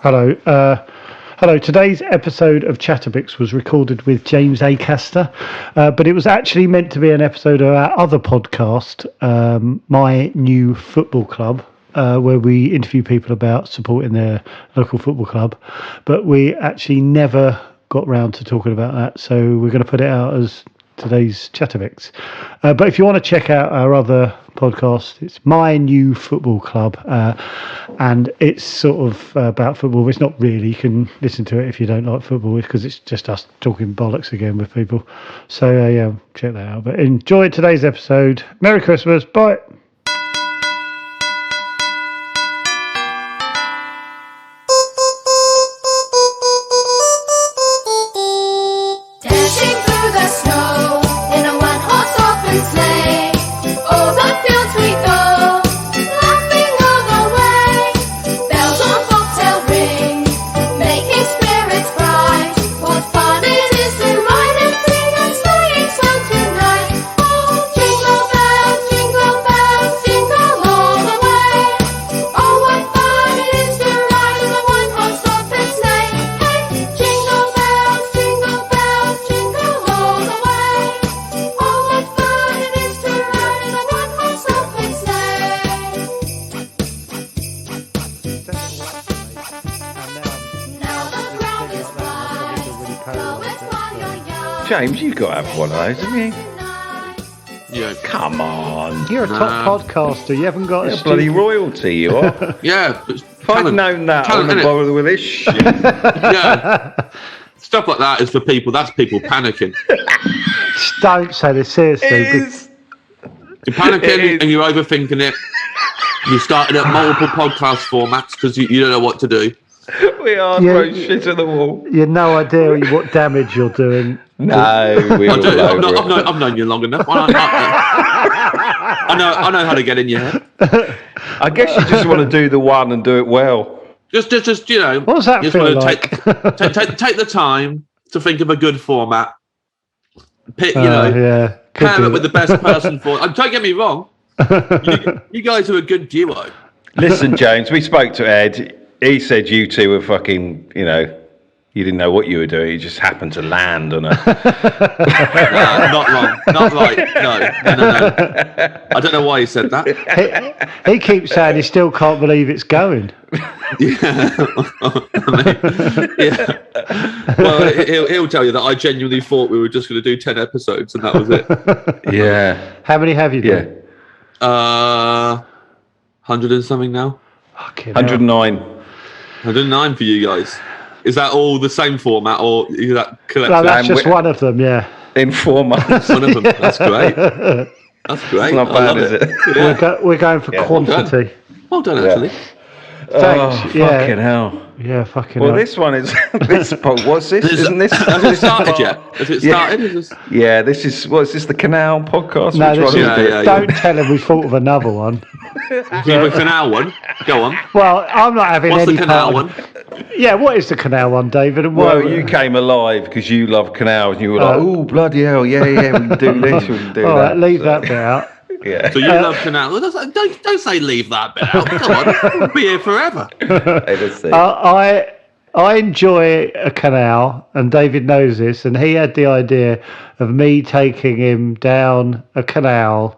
Hello. Hello. Today's episode of Chatterbox was recorded with James Acaster, but it was actually meant to be an episode of our other podcast, My New Football Club, where we interview people about supporting their local football club. But we actually never got round to talking about that, so we're going to put it out as today's Chatterbox. But if you want to check out our other podcast, it's My New Football Club, and it's sort of about football. It's not really. You can listen to it if you don't like football, because it's just us talking bollocks again with people. So yeah, check that out. But enjoy today's episode. Merry Christmas. Bye. James, you've got to have one of those, haven't you? Yeah. Come on. You're a top podcaster. You haven't got a bloody royalty, you are. Yeah. If I'd known that, I wouldn't bother with this shit. Yeah. Stuff like that is for people. That's people panicking. Don't say this seriously. You're panicking and you're overthinking it. You started at multiple podcast formats because you don't know what to do. We are throwing shit at the wall. You have no idea what damage you're doing. No, we're all over it. I've known you long enough. I know how to get in your head. I guess you just want to do the one and do it well. Just you know. What's that feel like? Take the time to think of a good format. Pick, pair it with the best person for. Don't get me wrong. You guys are a good duo. Listen, James, we spoke to Ed. He said you two were fucking, you didn't know what you were doing. You just happened to land on a... Not wrong. Not right. No. I don't know why he said that. He keeps saying he still can't believe it's going. Yeah. Yeah. Well, he'll tell you that I genuinely thought we were just going to do 10 episodes and that was it. Yeah. How many have you done? 100 and something now. 109. 109 for you guys. Is that all the same format, or is that collection? No, that's just one of them, yeah. In 4 months. One of them. That's great. That's great. It's not bad, is it? Yeah. We're going for quantity. Well done, actually. Thanks. Fucking hell. Yeah, fucking hell. Well, this one is... what's this? Isn't this... Has it started yet? Has it started? Yeah, this is... Is this the Canal podcast? No, don't tell him we thought of another one. The Canal one? Go on. Well, I'm not having What's any the Canal one? Yeah, what is the Canal one, David? And well, you came alive because you love canals and you were like, oh, bloody hell, yeah, we can do this, we can do that. All right, leave that bit out. Yeah. So you love Canal. Don't say leave that bit out. Come on, we'll be here forever. I enjoy a canal, and David knows this, and he had the idea of me taking him down a canal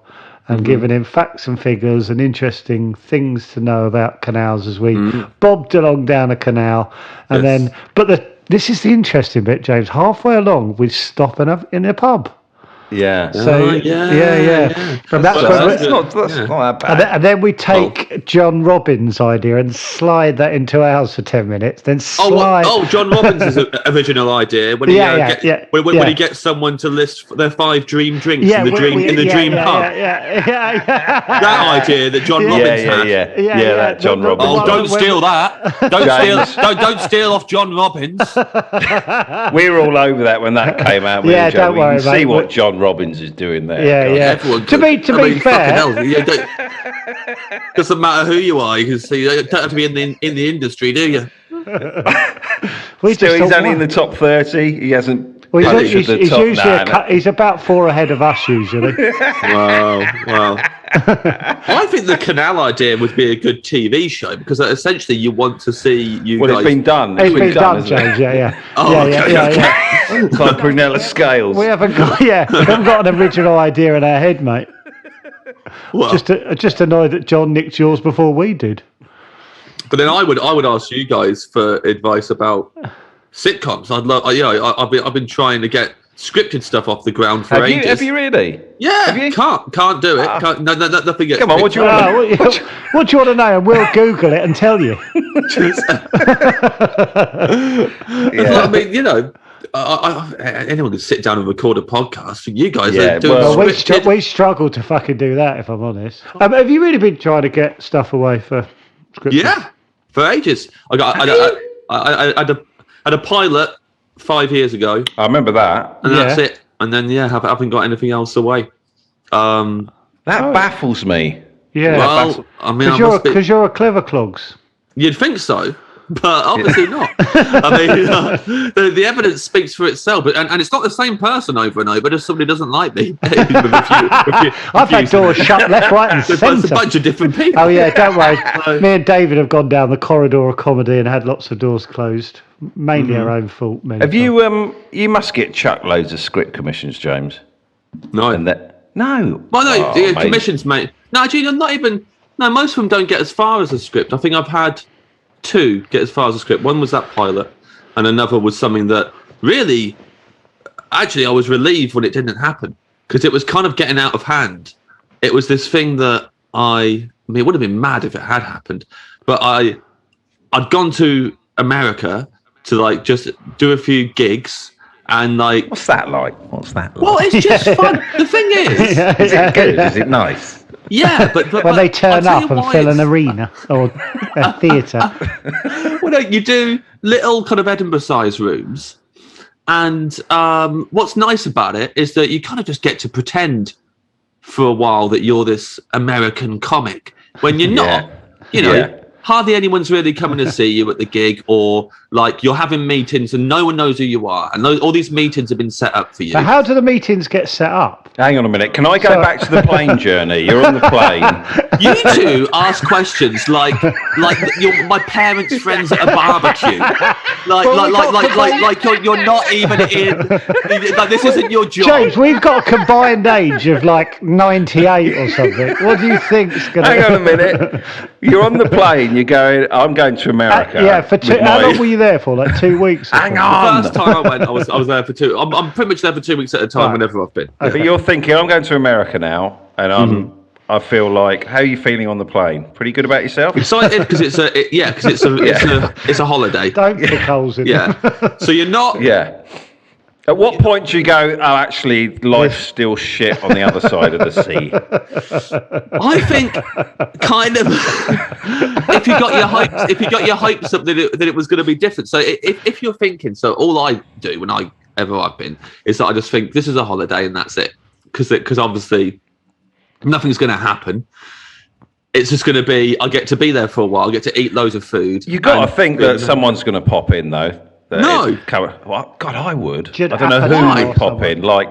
and giving him facts and figures and interesting things to know about canals as we bobbed along down a canal. And this is the interesting bit, James. Halfway along, we stop in a pub. Yeah. So yeah. And that's not that bad. And then we take John Robbins' idea and slide that into ours for 10 minutes. Then slide. John Robbins' original idea when he when he gets someone to list their 5 dream drinks in the dream pub. That idea that John Robbins had. That John Robbins. Oh, don't steal that! Don't steal off John Robbins. We were all over that when that came out. Yeah, don't worry, mate. See what John Robbins is doing there. Yeah. To be fair, doesn't matter who you are. You don't have to be in the industry, do you? He's only in the top 30. He hasn't. Well, he's about 4 ahead of us usually. Well. I think the canal idea would be a good TV show because essentially you want to see you guys. It's been done. It's been done, James. Yeah. It's like Brunella Scales. We haven't got an original idea in our head, mate. Well, just annoyed that John nicked yours before we did. But then I would ask you guys for advice about sitcoms. I've been trying to get scripted stuff off the ground for ages. Have you really? Yeah. Have you? Can't do it. Nothing gets. Come on, what do you want? What do you want to know? And we'll Google it and tell you. I mean, anyone can sit down and record a podcast. You guys are doing. We struggle to fucking do that, if I'm honest. Have you really been trying to get stuff away for scripted? Yeah, for ages. I had a pilot 5 years ago. I remember that. And that's it. And then, haven't got anything else away. That baffles me. Yeah. Well, I mean, because you're a clever clogs. You'd think so, but obviously not. I mean, the evidence speaks for itself. And it's not the same person over and over. If somebody doesn't like me, I've had doors shut left, right, and centre. It's a bunch of different people. Oh yeah, don't worry. Me and David have gone down the corridor of comedy and had lots of doors closed. Mainly our own fault. Have you? You must get chucked loads of script commissions, James. No. No. Well, no, commissions, mate. No, actually, not even. No, most of them don't get as far as a script. I think I've had 2 get as far as a script. One was that pilot, and another was something that really, actually, I was relieved when it didn't happen because it was kind of getting out of hand. It was this thing that it would have been mad if it had happened, but I'd gone to America to just do a few gigs and What's that like? Well, it's just fun. The thing is it good? Is it nice? Yeah, but when they turn up and fill an arena or a theatre. Well, no, you do little kind of Edinburgh-sized rooms, and what's nice about it is that you kind of just get to pretend for a while that you're this American comic when you're not. Hardly anyone's really coming to see you at the gig, or you're having meetings and no one knows who you are, and all these meetings have been set up for you. So how do the meetings get set up? Hang on a minute. Can I go back to the plane journey? You're on the plane. You two ask questions like you're my parents' friends at a barbecue. You're not even in. This isn't your job. James, we've got a combined age of 98 or something. What do you think's going to... Hang on a minute. You're on the plane. You're going, I'm going to America. For how long were you there for? 2 weeks? Hang on. The first time I went, I was there for 2. I'm pretty much there for 2 weeks at a time whenever I've been. Okay. But you're thinking, I'm going to America now, and I feel like, how are you feeling on the plane? Pretty good about yourself? Excited because it's a holiday. Don't pick holes in it. So you're not. Yeah. At what point do you go, oh, actually, life's still shit on the other side of the sea? I think kind of if you got your hopes up that it was going to be different. So if you're thinking, so all I do whenever I've been is that I just think this is a holiday and that's it, because obviously nothing's going to happen. It's just going to be, I get to be there for a while, I get to eat loads of food. You got to think that someone's going to pop in though. No. God, I would. I don't know who would pop in, like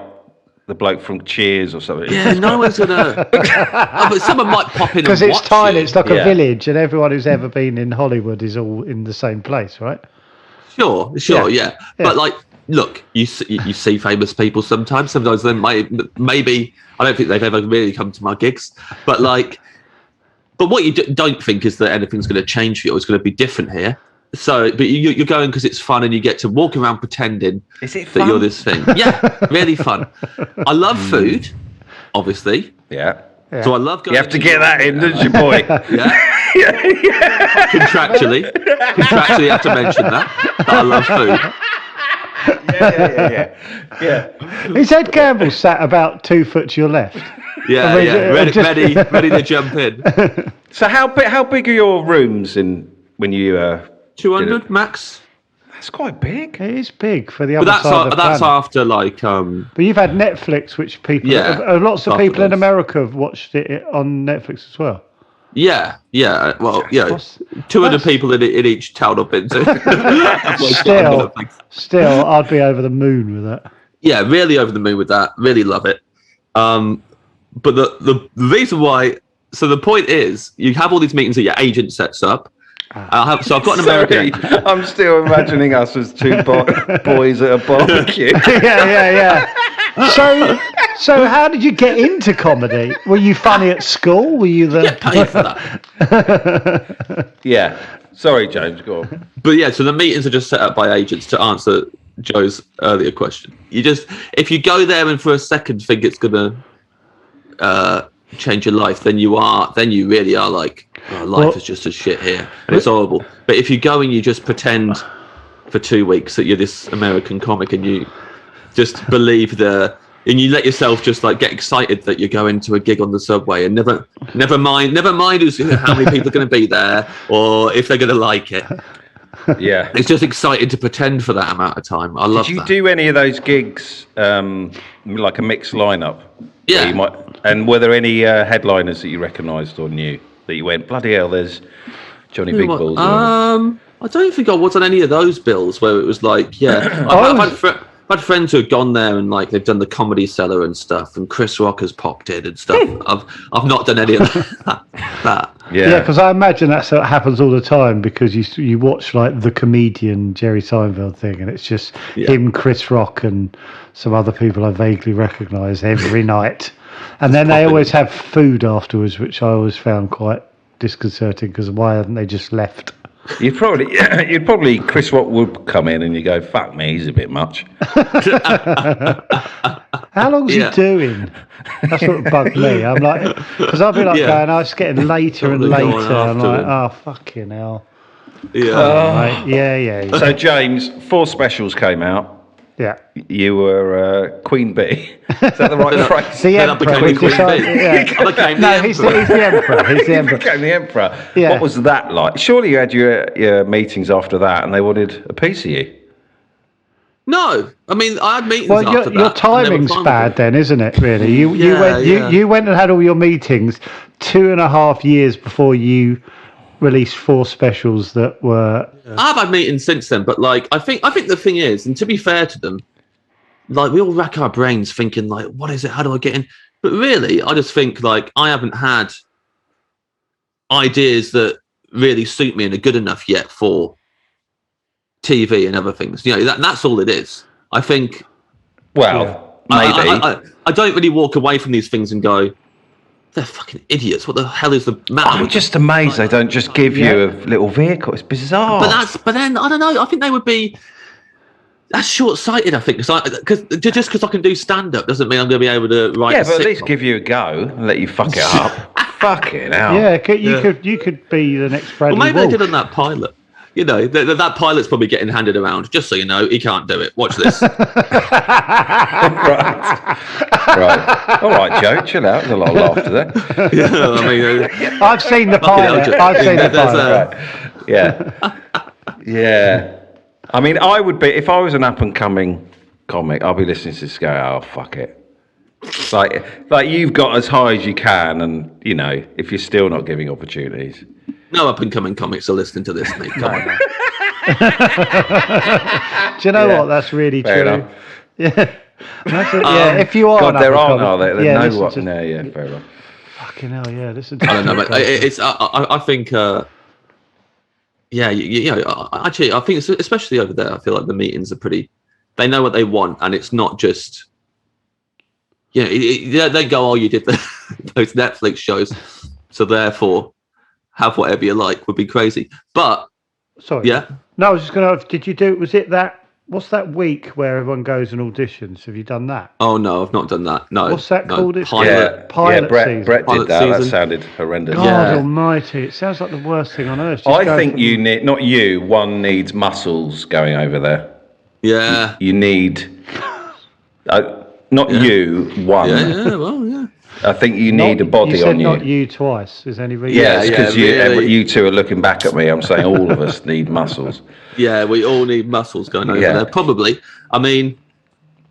the bloke from Cheers or something. Yeah, no one's going to... but someone might pop in because it's tiny, it's like a village, and everyone who's ever been in Hollywood is all in the same place, right? Sure, yeah. But look, you see famous people sometimes. Sometimes they maybe... I don't think they've ever really come to my gigs, but but what you don't think is that anything's going to change for you. It's going to be different here. So, but you're going because it's fun and you get to walk around pretending that you're this thing. Yeah, really fun. I love food, obviously. Yeah. So I love going. You have to get that in, don't you, boy? Yeah. Contractually, you have to mention that I love food. Yeah. Is Ed Campbell sat about 2 foot to your left? Yeah, ready to jump in. So how big are your rooms when you? 200 max. That's quite big. It is big for the other side of the planet. That's after But you've had Netflix, which people... lots of people in America have watched it on Netflix as well. Yeah. Well, 200 people in each town I've been to. Still, I'd be over the moon with that. Yeah, really over the moon with that. Really love it. but the reason why. So the point is, you have all these meetings that your agent sets up. So I've got an American. Sorry, I'm still imagining us as two boys at a barbecue. yeah. So how did you get into comedy? Were you funny at school? Were you the... Get paid for that. Yeah. Sorry, James, go on. But yeah, so the meetings are just set up by agents to answer Joe's earlier question. If you go there and for a second think it's gonna change your life, then you really are like, oh, life is just a shit here and it's horrible. But if you go and you just pretend for 2 weeks that you're this American comic and you just believe and you let yourself just like get excited that you're going to a gig on the subway and never mind how many people are going to be there or if they're going to like it. Yeah, it's just excited to pretend for that amount of time. I love that. Did you do any of those gigs, like a mixed lineup? Yeah. And were there any headliners that you recognised or knew that you went, bloody hell, there's Johnny Big Balls? I don't think I was on any of those bills where it was like, yeah. I've had friends who have gone there and like they've done the Comedy Cellar and stuff, and Chris Rock has popped in and stuff. I've not done any of that. Yeah, because I imagine that happens all the time because you watch like the comedian Jerry Seinfeld thing, and it's just him, Chris Rock, and some other people I vaguely recognise every night, and then they always have food afterwards, which I always found quite disconcerting because why haven't they just left? You'd probably Chris Rock would come in and you go, fuck me, he's a bit much. How long's he doing? That's what bugged me. I'm like, because I'll be like going, I was getting later and later. I'm like, oh, fucking hell. Yeah. Yeah. So, James, 4 specials came out. Yeah. You were Queen Bee. Is that the right phrase? The Emperor. Queen Bee. He's the Emperor. He's the Emperor. He became the Emperor. Yeah. What was that like? Surely you had your meetings after that and they wanted a piece of you. No, I mean I had meetings after that. Your timing's bad then, isn't it? Really, you went and had all your meetings 2.5 years before you released 4 specials that were. I've had meetings since then, but like I think the thing is, and to be fair to them, like we all rack our brains thinking like, what is it? How do I get in? But really, I just think like I haven't had ideas that really suit me and are good enough yet for TV and other things. You know, that's all it is. I think. Well, maybe. I don't really walk away from these things and go, they're fucking idiots. What the hell is the matter? I'm just amazed they don't just give you a little vehicle. It's bizarre. But then I don't know. I think they would be. That's short-sighted. I think because just because I can do stand-up doesn't mean I'm going to be able to write. Yeah, but at least give you a go and let you fuck it up. Fucking hell. Yeah, you could be the next Bradley Well, maybe Wolf. they did on that pilot. You know, that pilot's probably getting handed around. Just so you know, he can't do it. Watch this. Right. All right, Joe, chill out. There's a lot of laughter there. Yeah, I mean, I've seen the pilot. I've seen the pilot. Right. Yeah. I mean, I would be, if I was an up-and-coming comic, I'll be listening to this go, oh, fuck it. Like you've got as high as you can, and, you know, if you're still not giving opportunities. no up-and-coming comics are listening to this, mate. Come on. Do you know what? That's really Fair true. enough. Yeah. If you are God, an there up-and-coming, are there? yeah, No, what? to, No, yeah, fair enough. Fucking hell, yeah. Listen to I don't know, but it's. I think. Yeah, you know. Actually, I think especially over there, I feel like the meetings are pretty. They know what they want, and it's not just. You know, they go, "Oh, you did those Netflix shows, so therefore, have whatever you like." Would be crazy, but. Sorry. Yeah. No, I was just going to. Did you do? Was it that? What's that week where everyone goes and auditions? Have you done that? Oh no, I've not done that. No. What's that called? It's pilot. Pilot Brett did Pilot that. That season. sounded horrendous. God Almighty! It sounds like the worst thing on earth. I think you need, not you, one needs muscles going over there. Yeah. You need, not you, one. Yeah. Well, yeah. I think you need a body you said on you. Not you twice. Is any reason? Yeah, because really. you two are looking back at me. I'm saying all of us need muscles. Yeah, we all need muscles going over Yeah. there. Probably. I mean,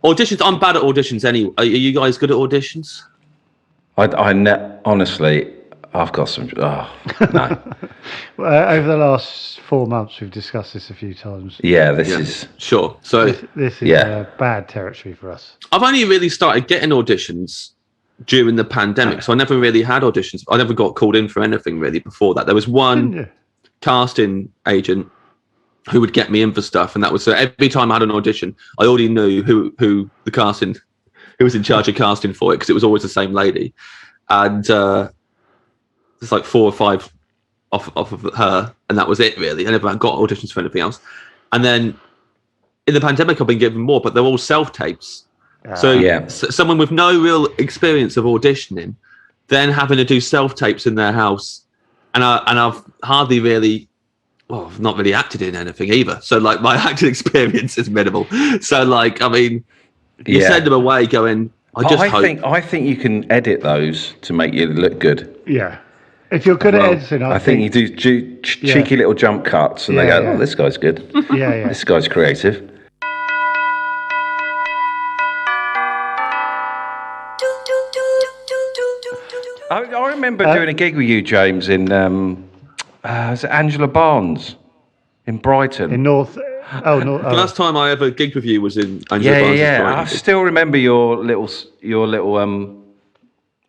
auditions. I'm bad at auditions anyway. Are you guys good at auditions? Honestly, I've got some. Oh, no. Over the last 4 months, we've discussed this a few times. Yeah, this is. Sure. So This is bad territory for us. I've only really started getting auditions during the pandemic, so I never really had auditions. I never got called in for anything really before that. There was one casting agent who would get me in for stuff, and that was every time I had an audition, I already knew who who was in charge of casting for it, because it was always the same lady, and there's like 4 or 5 off of her, and that was it really. I never got auditions for anything else. And then in the pandemic, I've been given more, but they're all self-tapes. So someone with no real experience of auditioning, then having to do self-tapes in their house, and I've hardly really, well, I've not really acted in anything either. So like my acting experience is minimal. So like, I mean, you send them away going, I think you can edit those to make you look good. Yeah. If you're good at editing, I think you do cheeky little jump cuts, and they go, "Oh, this guy's good. Yeah. This guy's creative." I remember doing a gig with you, James, in was it Angela Barnes in Brighton? In North. The last time I ever gigged with you was in Angela Barnes. Yeah. I still remember your little.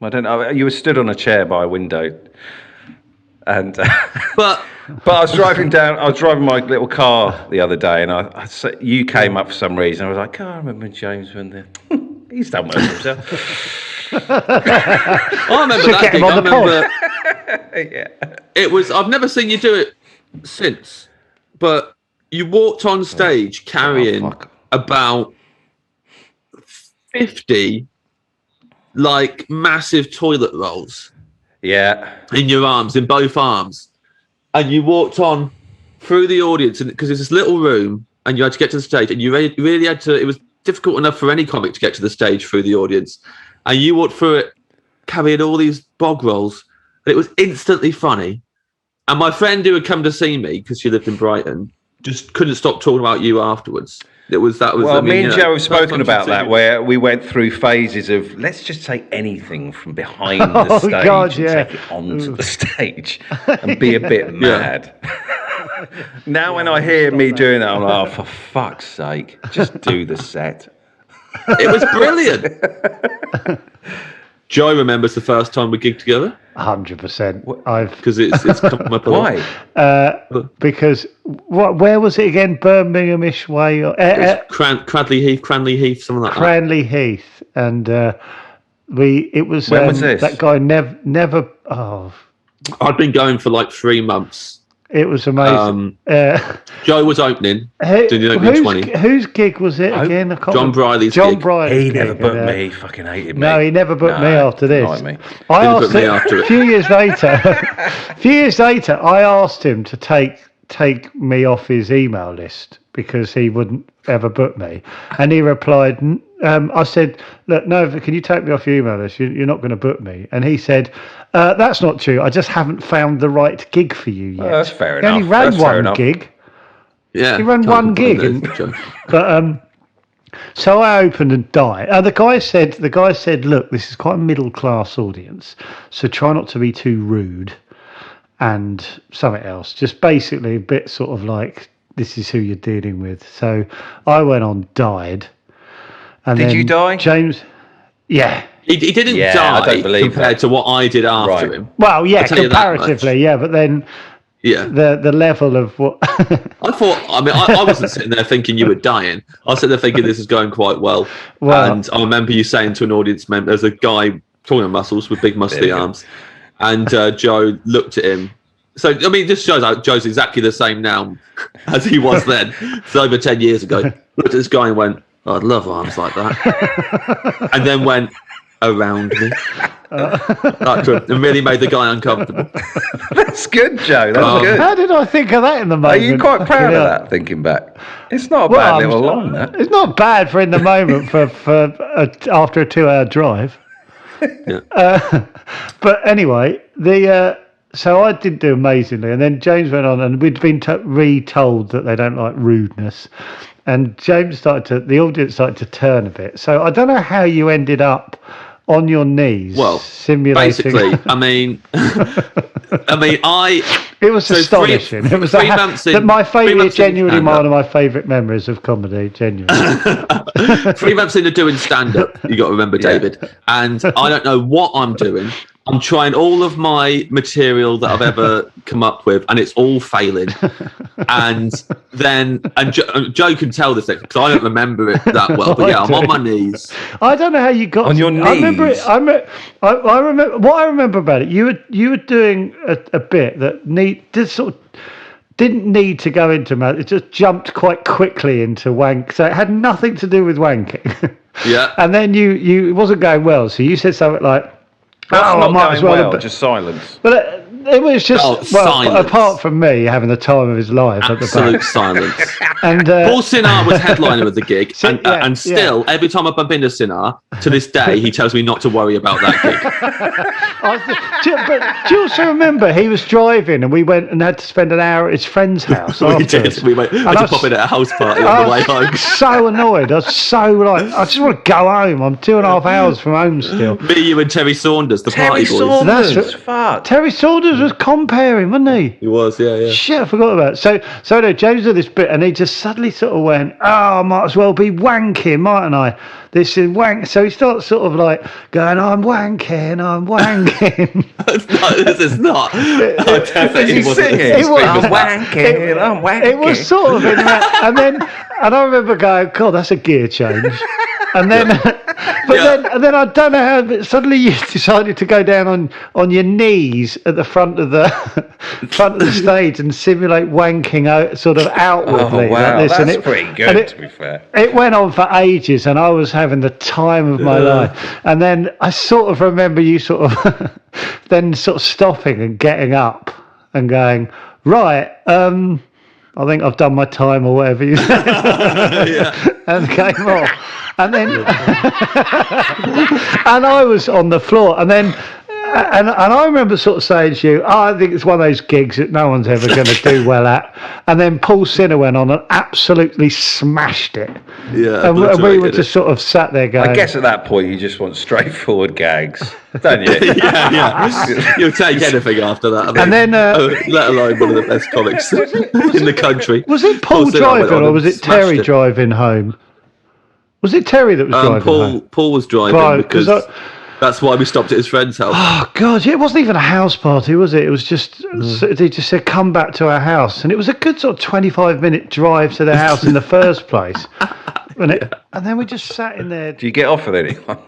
I don't know. You were stood on a chair by a window, and but I was driving my little car the other day, and you came up for some reason. I was like, I remember James when he's done well for himself. I remember that gig. It was. I've never seen you do it since, but you walked on stage carrying about 50 like massive toilet rolls. Yeah, in your arms, in both arms, and you walked on through the audience, and because it's this little room, and you had to get to the stage, and you really had to. It was difficult enough for any comic to get to the stage through the audience. And you walked through it, carrying all these bog rolls, and it was instantly funny. And my friend who had come to see me, because she lived in Brighton, just couldn't stop talking about you afterwards. Well, me and Joe have spoken about that, where we went through phases of let's just take anything from behind the stage and take it onto the stage and be a bit mad. Now when I hear me doing that, I'm like, oh, for fuck's sake, just do the set. It was brilliant. Joe remembers the first time we gigged together. 100%. Because it's come up a lot. Why? Because where was it again? Birminghamish way? Cranley Heath, something like that. Cranley Heath, and it was. When was this? That guy never. Oh, I'd been going for like 3 months. It was amazing. Joe was opening. Doing the opening 20. Whose gig was it again? John Briley's gig. He never booked me. He fucking hated me. No, he never booked me after this. I asked him a few years later. I asked him to take me off his email list because he wouldn't ever book me, and he replied. I said, "Look, no, can you take me off your email list? You're not going to book me." And he said, "That's not true. I just haven't found the right gig for you yet." That's fair enough. He only ran one gig. Yeah, he ran one gig. But so I opened and died. The guy said, "Look, this is quite a middle class audience, so try not to be too rude." And something else, just basically a bit sort of like, this is who you're dealing with. So I went on, died. And did you die? James, yeah. He didn't die I don't believe compared to what I did after him. Well, yeah, comparatively, yeah, but then the level of what... I wasn't sitting there thinking you were dying. I was sitting there thinking this is going quite well. And I remember you saying to an audience member, there's a guy talking of muscles with big muscly arms, and Joe looked at him. So, I mean, this shows how Joe's exactly the same now as he was then. It's over 10 years ago. Looked at this guy and went, oh, I'd love arms like that. And then went around me. And really made the guy uncomfortable. That's good, Joe. That's good. How did I think of that in the moment? Are you quite proud of that, thinking back? It's not a bad little line, that. It's not bad for in the moment for after a 2-hour drive. Yeah. But anyway, so I did do amazingly, and then James went on, and we'd been retold that they don't like rudeness, and the audience started to turn a bit. So I don't know how you ended up on your knees, Well, simulating. basically, I mean, It was astonishing. It was 3 months in. my favourite, genuinely stand-up. one of my favourite memories of comedy. Genuinely. 3 months into doing stand-up, you got to remember, David. And I don't know what I'm doing. I'm trying all of my material that I've ever come up with, and it's all failing. And Joe can tell this because I don't remember it that well. But yeah, I'm on my knees. I don't know how you got on your knees. I remember it. I remember what I remember about it. You were doing a bit that didn't need to go into math. It just jumped quite quickly into wank. So it had nothing to do with wanking. Yeah. And then you it wasn't going well. So you said something like, Not I might going as well. well, just silence. But it was just silence. apart from me having the time of his life at the Absolute back. silence. And Paul Sinard was headliner of the gig, Yeah, and still, every time I bump into Sinard, to this day, he tells me not to worry about that gig. But do you also remember he was driving and we went and had to spend an hour at his friend's house? We did. We went to pop in at a house party on the way home. So annoyed. I was so like, I just want to go home. I'm 2.5 hours from home still. Me, you, and Terry Saunders, the Terry party boys. Saunders, fuck. Terry Saunders was comparing, wasn't he? He was, yeah. Shit, I forgot about it. So no, James did this bit and he just suddenly sort of went, I might as well be wanking, mightn't I? This is wank. So he starts sort of like going, I'm wanking. No, this is not. He's singing. I'm wanking. It was sort of in that. And I remember going, God, that's a gear change. And then, then I don't know how, but suddenly you decided to go down on your knees at the front of the stage and simulate wanking out, sort of outwardly. Oh, wow, like this. that's pretty good, to be fair. It went on for ages, and I was having the time of my life. And then I sort of remember you sort of then sort of stopping and getting up and going, right, I think I've done my time or whatever you said. And came off. And then and I was on the floor and then and I remember sort of saying to you, I think it's one of those gigs that no one's ever going to do well at. And then Paul Sinner went on and absolutely smashed it. Yeah, and we were just sort of sat there going, I guess at that point you just want straightforward gags, don't you? yeah. You'll take anything after that. I think. And then, let alone one of the best comics in the country. Was it Paul driving or was it Terry driving home? Was it Terry that was driving home? Paul was driving because that's why we stopped at his friend's house. Oh God! Yeah, it wasn't even a house party, was it? It was just they just said, "Come back to our house," and it was a good sort of 25-minute drive to their house in the first place. And then we just sat in there. Do you get off with anyone?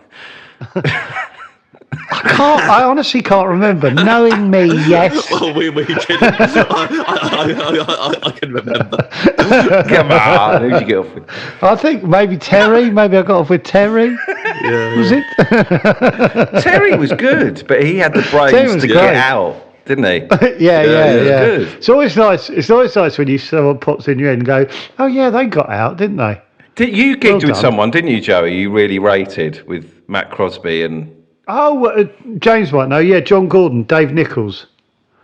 I honestly can't remember. Knowing me, yes. Oh, we didn't. I can remember. Come on, who'd you get off with? I think maybe Terry. Maybe I got off with Terry. Yeah. Was it? Terry was good, but he had the brains to get out, didn't he? Yeah. Good. It's always nice. It's always nice when someone pops in your head and go, "Oh yeah, they got out, didn't they?" You gigged with someone, didn't you, Joey? You really rated with Matt Crosby and. Oh, James might know. Yeah, John Gordon, Dave Nichols.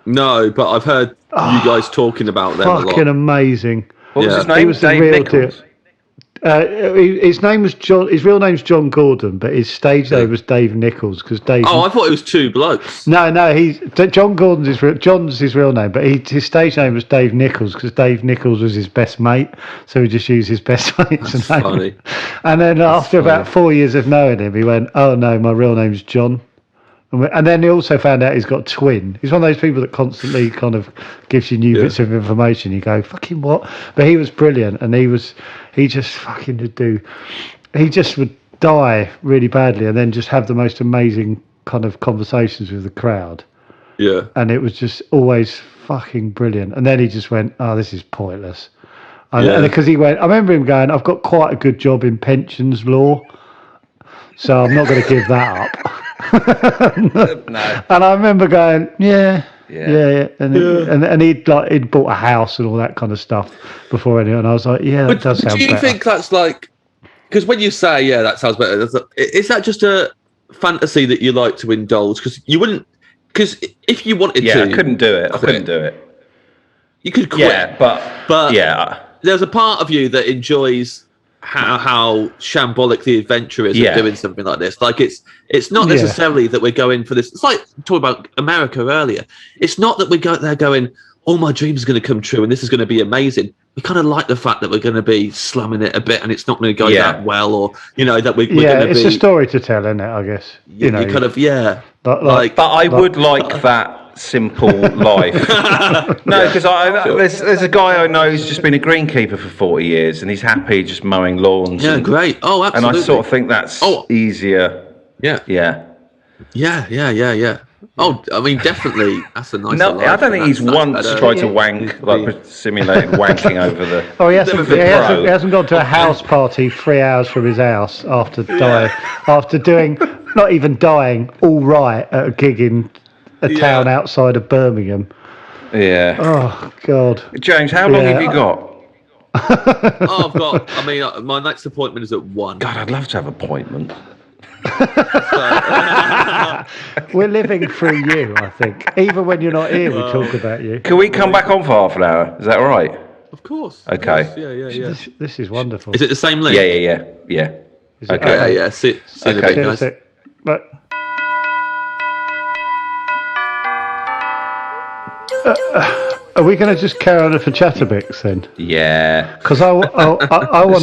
No, but I've heard you guys talking about them a lot. Fucking amazing. What was his name? He was Dave the real Nichols. deal. His name was John. His real name's John Gordon, but his stage name was Dave Nichols because Dave. Oh, I thought it was two blokes. No. John Gordon's John's his real name, but his stage name was Dave Nichols because Dave Nichols was his best mate, so he just used his best mate's name. Funny. And then after about 4 years of knowing him, he went, "Oh no, my real name's John." And then he also found out he's got a twin. He's one of those people that constantly kind of gives you new bits of information. You go, fucking what? But he was brilliant, and he just fucking he just would die really badly and then just have the most amazing kind of conversations with the crowd. Yeah. And it was just always fucking brilliant. And then he just went, oh, this is pointless. And because he went, I remember him going, I've got quite a good job in pensions law, so I'm not going to give that up. No. And I remember going, yeah. And he'd bought a house and all that kind of stuff before anyone. I was like, yeah, that does sound better. Do you think that's like, because when you say, yeah, that sounds better, is that just a fantasy that you like to indulge? Because you wouldn't, because if you wanted to, I couldn't do it. I couldn't do it. You could quit. Yeah, but there's a part of you that enjoys how shambolic the adventure is Yeah. of doing something like this. Like it's not necessarily that we're going for this. It's like talking about America earlier. It's not that we go there going, "Oh, my dream's going to come true and this is going to be amazing." We kind of like the fact that we're going to be slumming it a bit and it's not going to go that well, or that we're going to be. It's a story to tell, isn't it? I guess you kind of But I would like that simple life. No, because there's a guy I know who's just been a greenkeeper for 40 years and he's happy just mowing lawns. Yeah, great. Oh, absolutely. And I sort of think that's easier. Yeah. Oh, I mean, definitely. That's a nice. No, I don't think he's once tried to wank, simulated wanking over the. Oh, he hasn't gone to a house party 3 hours from his house after dying, after doing, not even dying, all right at a gig in a town outside of Birmingham. Yeah. Oh, God. James, how long have you got? I've got. I mean, my next appointment is at 1. God, I'd love to have an appointment. We're living through you, I think. Even when you're not here, we talk about you. Can we come back on for half an hour? Is that all right? Of course. Okay. Yeah. This is wonderful. Is it the same link? Yeah. Okay. Yeah. See you in a bit, guys. But are we going to just carry on for Chatterbix then? Yeah. Because I want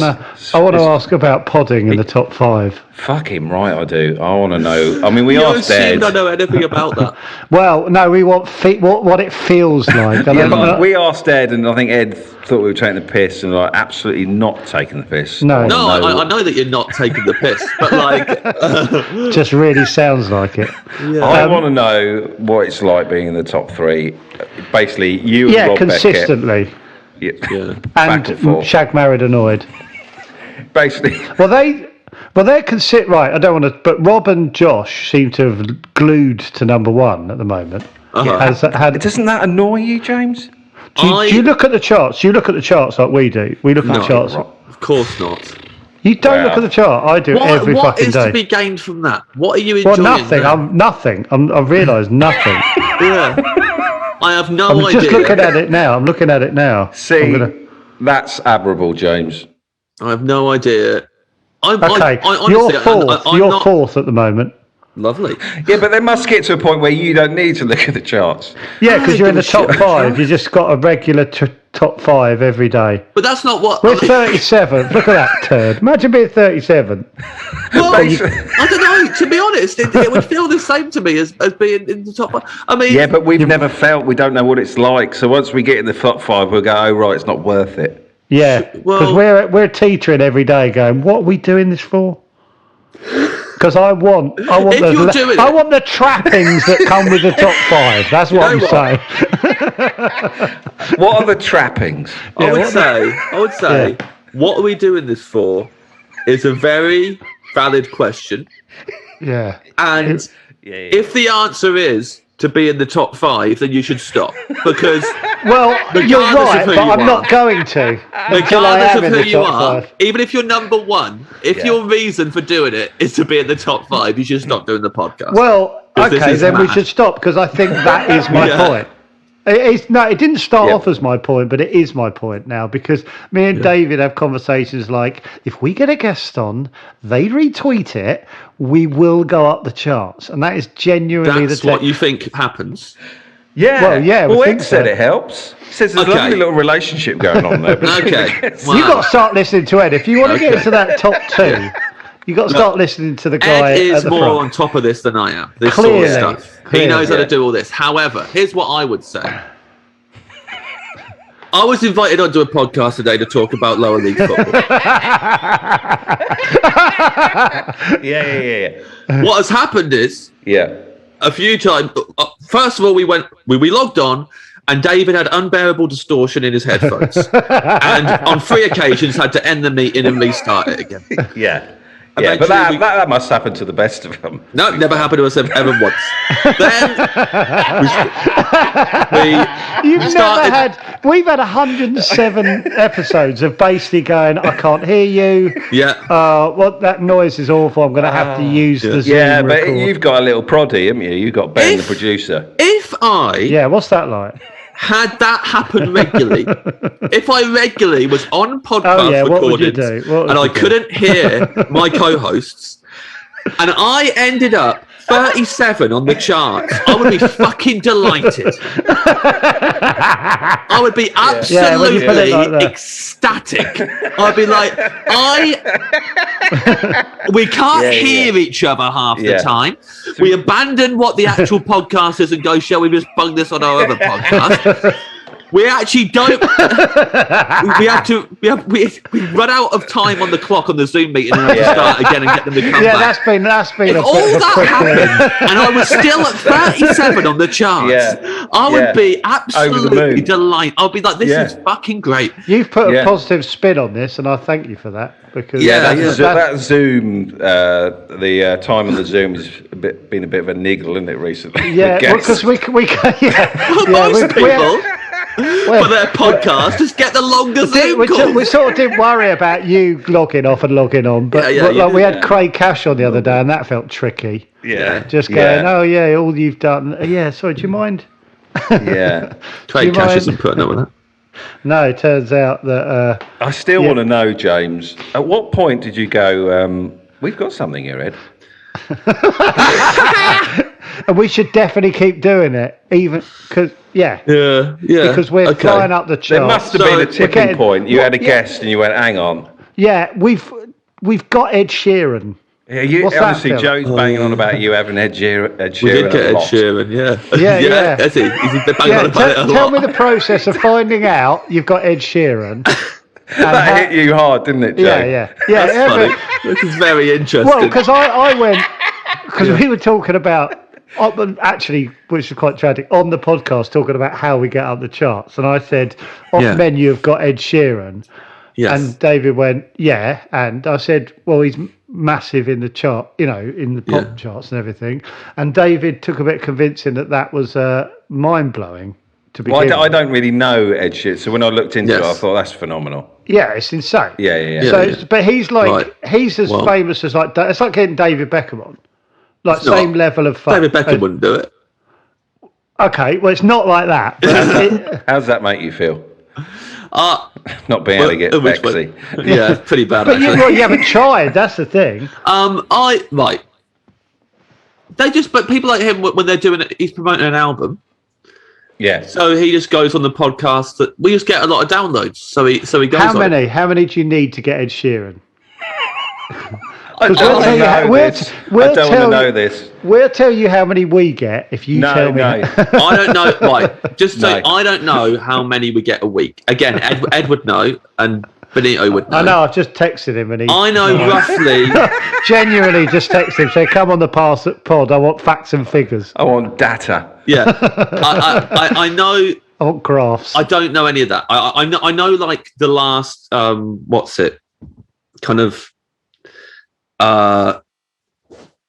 to ask about podding in the top 5. Fucking right, I do. I want to know. I mean, we are dead. I don't know anything about that. Well, no, we want what it feels like. We asked Ed, and I think Ed thought we were taking the piss, and like absolutely not taking the piss. No, I know that you're not taking the piss, but like, just really sounds like it. Yeah. I want to know what it's like being in the top 3. Basically, you and Rob consistently. Beckett. Yeah. And Shag Married Annoyed. Basically. Well, they're right. I don't want to, but Rob and Josh seem to have glued to number 1 at the moment. Doesn't that annoy you, James? Do you look at the charts? You look at the charts like we do. We look at the charts. Of course not. You don't look at the chart. I do every fucking day. What is to be gained from that? What are you enjoying? Well, nothing. I've realised nothing. Yeah. I have no idea. I'm just looking at it now. See, that's admirable, James. I have no idea. You're fourth at the moment. Lovely. Yeah, but they must get to a point where you don't need to look at the charts. Yeah, because you're in the top 5. You just got a regular top 5 every day. But that's not what... We're 37th. Look at that turd. Imagine being 37. Well, I don't know. To be honest, it would feel the same to me as being in the top 5. I mean... Yeah, but we've never felt... We don't know what it's like. So once we get in the top 5, we'll go, oh, right, it's not worth it. Yeah, because we're teetering every day going, what are we doing this for? Because I want the trappings that come with the top 5. That's what I'm saying. What are the trappings? I would say, what are we doing this for? Is a very valid question. Yeah. And if the answer is to be in the top 5, then you should stop because. Well, you're right, but I'm not going to. Regardless of who you are, even if you're number 1, if your reason for doing it is to be in the top 5, you should stop doing the podcast. Well, okay, then we should stop because I think that is my point. It didn't start off as my point, but it is my point now because me and David have conversations like, if we get a guest on, they retweet it, we will go up the charts. And that is genuinely That's what you think happens. Yeah. Well, Ed said it helps. He says there's a lovely little relationship going on there. Okay. Wow. You've got to start listening to Ed. If you want to get into that top 2, you've got to start listening to the guy Ed is at the more front. on top of this than I am. This Clearly, sort of stuff. He knows how to do all this. However, here's what I would say. I was invited onto a podcast today to talk about lower league football. Yeah. What has happened is, a few times. First of all, we logged on, and David had unbearable distortion in his headphones, and on 3 occasions had to end the meeting and restart it again. Yeah, but that must happen to the best of them. No, never happened to us ever once. Then we've had 107 episodes of basically going, I can't hear you. Yeah. That noise is awful. I'm going to have to use the Zoom but record. You've got a little proddy, haven't you? You've got Ben, the producer. Yeah, what's that like? had that happen regularly, if I regularly was on podcast recordings and I couldn't hear my co-hosts, and I ended up 37 on the charts, I would be fucking delighted. I would be absolutely ecstatic. I'd be like, we can't hear each other half the time. We abandon what the actual podcast is and go, shall we just bung this on our other podcast? We actually don't. We run out of time on the clock on the Zoom meeting and have to start again and get them to come back. Yeah, that's been if all that happened and I was still at 37 on the charts, I would be absolutely delighted. I'll be like, this is fucking great. You've put a positive spin on this, and I thank you for that. Because that Zoom, the time on the Zoom has been a bit of a niggle, isn't it, recently? Yeah, because we people. For their podcast, just get the longer Zoom call. We sort of didn't worry about you logging off and logging on, but we had Craig Cash on the other day, and that felt tricky. Yeah, just going, all you've done. Yeah, sorry, do you mind? Yeah, Craig Cash isn't putting up with that. No, it turns out that. I still want to know, James. At what point did you go? We've got something here, Ed. And we should definitely keep doing it, even because because we're flying up the charts. There must have been a tipping point. You had a guest, and you went, "Hang on." Yeah, we've got Ed Sheeran. Yeah, obviously Joe's banging on about you having Ed Sheeran. We did get Ed Sheeran, yeah. Is he? He's banging on about it a lot. Tell me the process of finding out you've got Ed Sheeran. That hit you hard, didn't it, Joe? Yeah. That's funny. This is very interesting. Well, because I went, because we were talking about, actually, which is quite tragic, on the podcast, talking about how we get up the charts. And I said, off menu, have got Ed Sheeran. Yes. And David went, yeah. And I said, well, he's massive in the chart, in the pop charts and everything. And David took a bit of convincing that was mind-blowing. I don't really know Ed Sheeran, so when I looked into it, I thought that's phenomenal. Yeah, it's insane. Yeah. But he's like, he's as famous as it's like getting David Beckham on. Like same level of fun. David Beckham wouldn't do it. Okay, well, it's not like that. How does that make you feel? Not being able to get Bexy. Yeah, pretty bad. But you haven't tried. That's the thing. But people like him when they're doing it, he's promoting an album. Yeah. So he just goes on the podcast that we just get a lot of downloads. So he goes. How many? How many do you need to get Ed Sheeran? I don't want to know this. We'll tell you how many we get if you tell me. I don't know. Right, just say I don't know how many we get a week. Again, Ed would know, and Benito would know. I know. I've just texted him, and I know roughly. Genuinely, just text him. Say, come on the pod. I want facts and figures. I want data. Yeah, I know. I want graphs. I don't know any of that. I know like the last kind of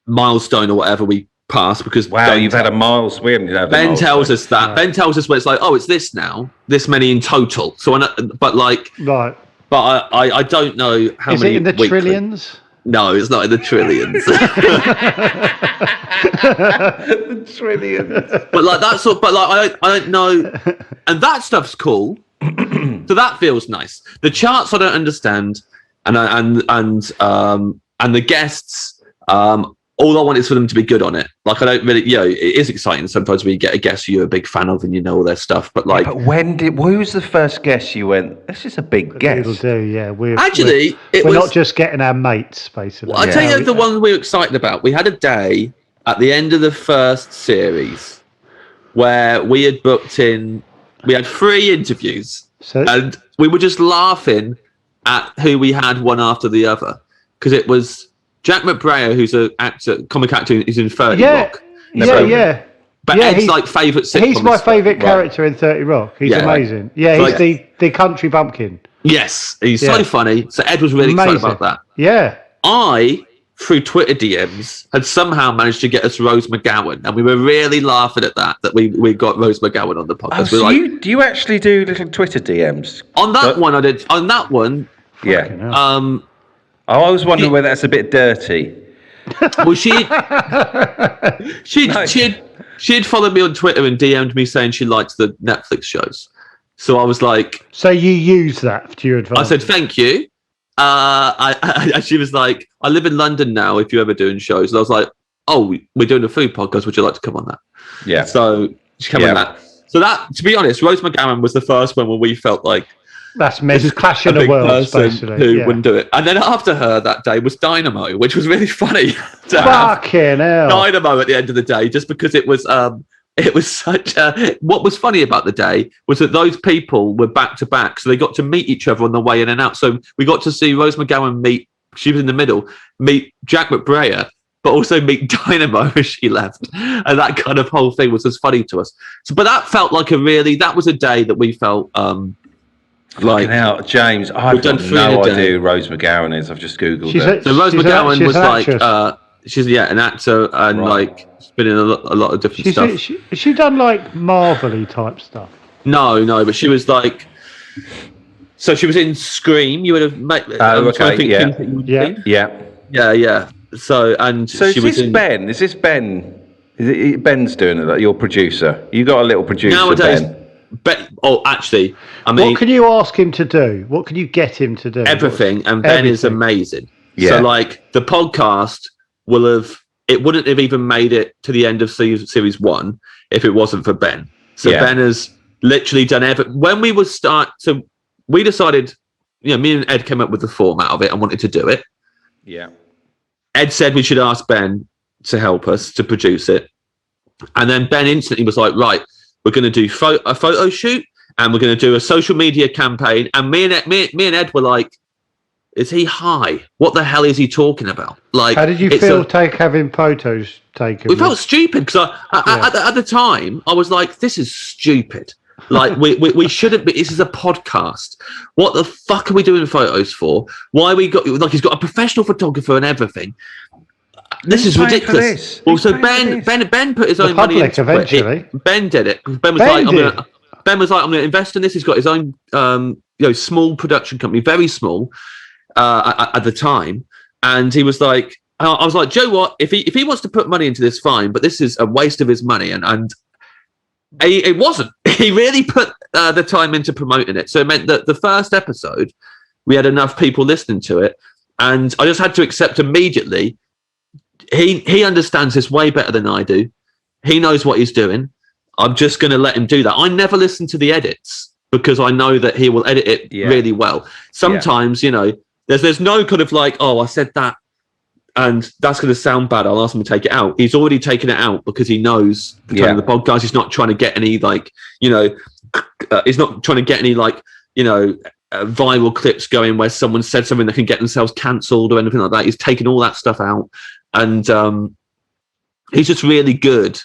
milestone or whatever we passed because you've had a miles. We haven't had Ben tells us that. Ben tells us where it's like, oh, it's this now. This many in total. So I know, but like right. But I don't know how many. Is it in the weekly. Trillions? No, it's not in the trillions. The trillions. But like that's all. But like I don't know, and that stuff's cool. So that feels nice. The charts I don't understand, and the guests. All I want is for them to be good on it. Like I don't really, it is exciting sometimes when you get a guest who you're a big fan of and you know all their stuff. But like, who was the first guest you went? This is a big guest. People do, yeah. We're not just getting our mates, basically. Well, I tell you the one we were excited about. We had a day at the end of the first series where we had booked in. We had 3 interviews, and we were just laughing at who we had one after the other because it was. Jack McBrayer, who's an actor, comic actor, is in 30 Rock. Yeah. But Ed's like favourite sitcom. He's my favourite character in 30 Rock. He's amazing. Yeah, he's the country bumpkin. Yes, he's so funny. So Ed was really excited about that. Yeah. I, through Twitter DMs, had somehow managed to get us Rose McGowan, and we were really laughing at that we got Rose McGowan on the podcast. So do you actually do little Twitter DMs? On that one, I did. On that one, I was wondering whether that's a bit dirty. Well, she'd she had followed me on Twitter and DM'd me saying she liked the Netflix shows. So I was like... So you use that to your advantage? I said, thank you. She was like, I live in London now, if you're ever doing shows. And I was like, oh, we're doing a food podcast. Would you like to come on that? Yeah. So she came on that. So that, to be honest, Rose McGowan was the first one where we felt like... That's men's clash in the world, basically. Who wouldn't do it. And then after her that day was Dynamo, which was really funny to Fucking hell. Dynamo at the end of the day, just because it was such a... What was funny about the day was that those people were back to back, so they got to meet each other on the way in and out. So we got to see Rose McGowan meet, she was in the middle, meet Jack McBrayer, but also meet Dynamo as she left. And that kind of whole thing was just funny to us. So, but that felt like that was a day that we felt... Like now, James, I've got no idea who Rose McGowan is. I've just googled it. So Rose McGowan was like, she's an actor and like she's been in a lot of different stuff. Has she done like Marvel-y type stuff? No, but she was like, so she was in Scream. You would have met. Yeah. So she was in Ben. Is this Ben? Is it Ben's doing it? Like your producer? You got a little producer nowadays. Ben. Actually, I mean, what can you ask him to do? What can you get him to do? Everything, and Ben is amazing. Yeah. So, like, the podcast wouldn't have even made it to the end of series 1 if it wasn't for Ben. So Ben has literally done everything. When we so we decided, me and Ed came up with the format of it and wanted to do it. Yeah. Ed said we should ask Ben to help us to produce it, and then Ben instantly was like, right. We're going to do a photo shoot, and we're going to do a social media campaign. And me and Ed were like, "Is he high? What the hell is he talking about?" Like, how did you feel having photos taken? We felt stupid because at the time I was like, "This is stupid. Like, we shouldn't be. This is a podcast. What the fuck are we doing photos for? Why we got like he's got a professional photographer and everything." This is ridiculous. Well, so Ben put his own money into eventually. Ben did it. Ben was like, I'm going to invest in this. He's got his own, small production company, very small at the time. And he was like, I was like, Joe, what? If he wants to put money into this, fine. But this is a waste of his money. And it wasn't. He really put the time into promoting it. So it meant that the first episode, we had enough people listening to it. And I just had to accept immediately. He understands this way better than I do. He knows what he's doing. I'm just going to let him do that. I never listen to the edits because I know that he will edit it really well. Sometimes, there's no kind of like, oh, I said that and that's going to sound bad. I'll ask him to take it out. He's already taken it out because he knows the tone of the podcast. He's not trying to get any he's not trying to get any viral clips going where someone said something that can get themselves cancelled or anything like that. He's taken all that stuff out. And he's just really good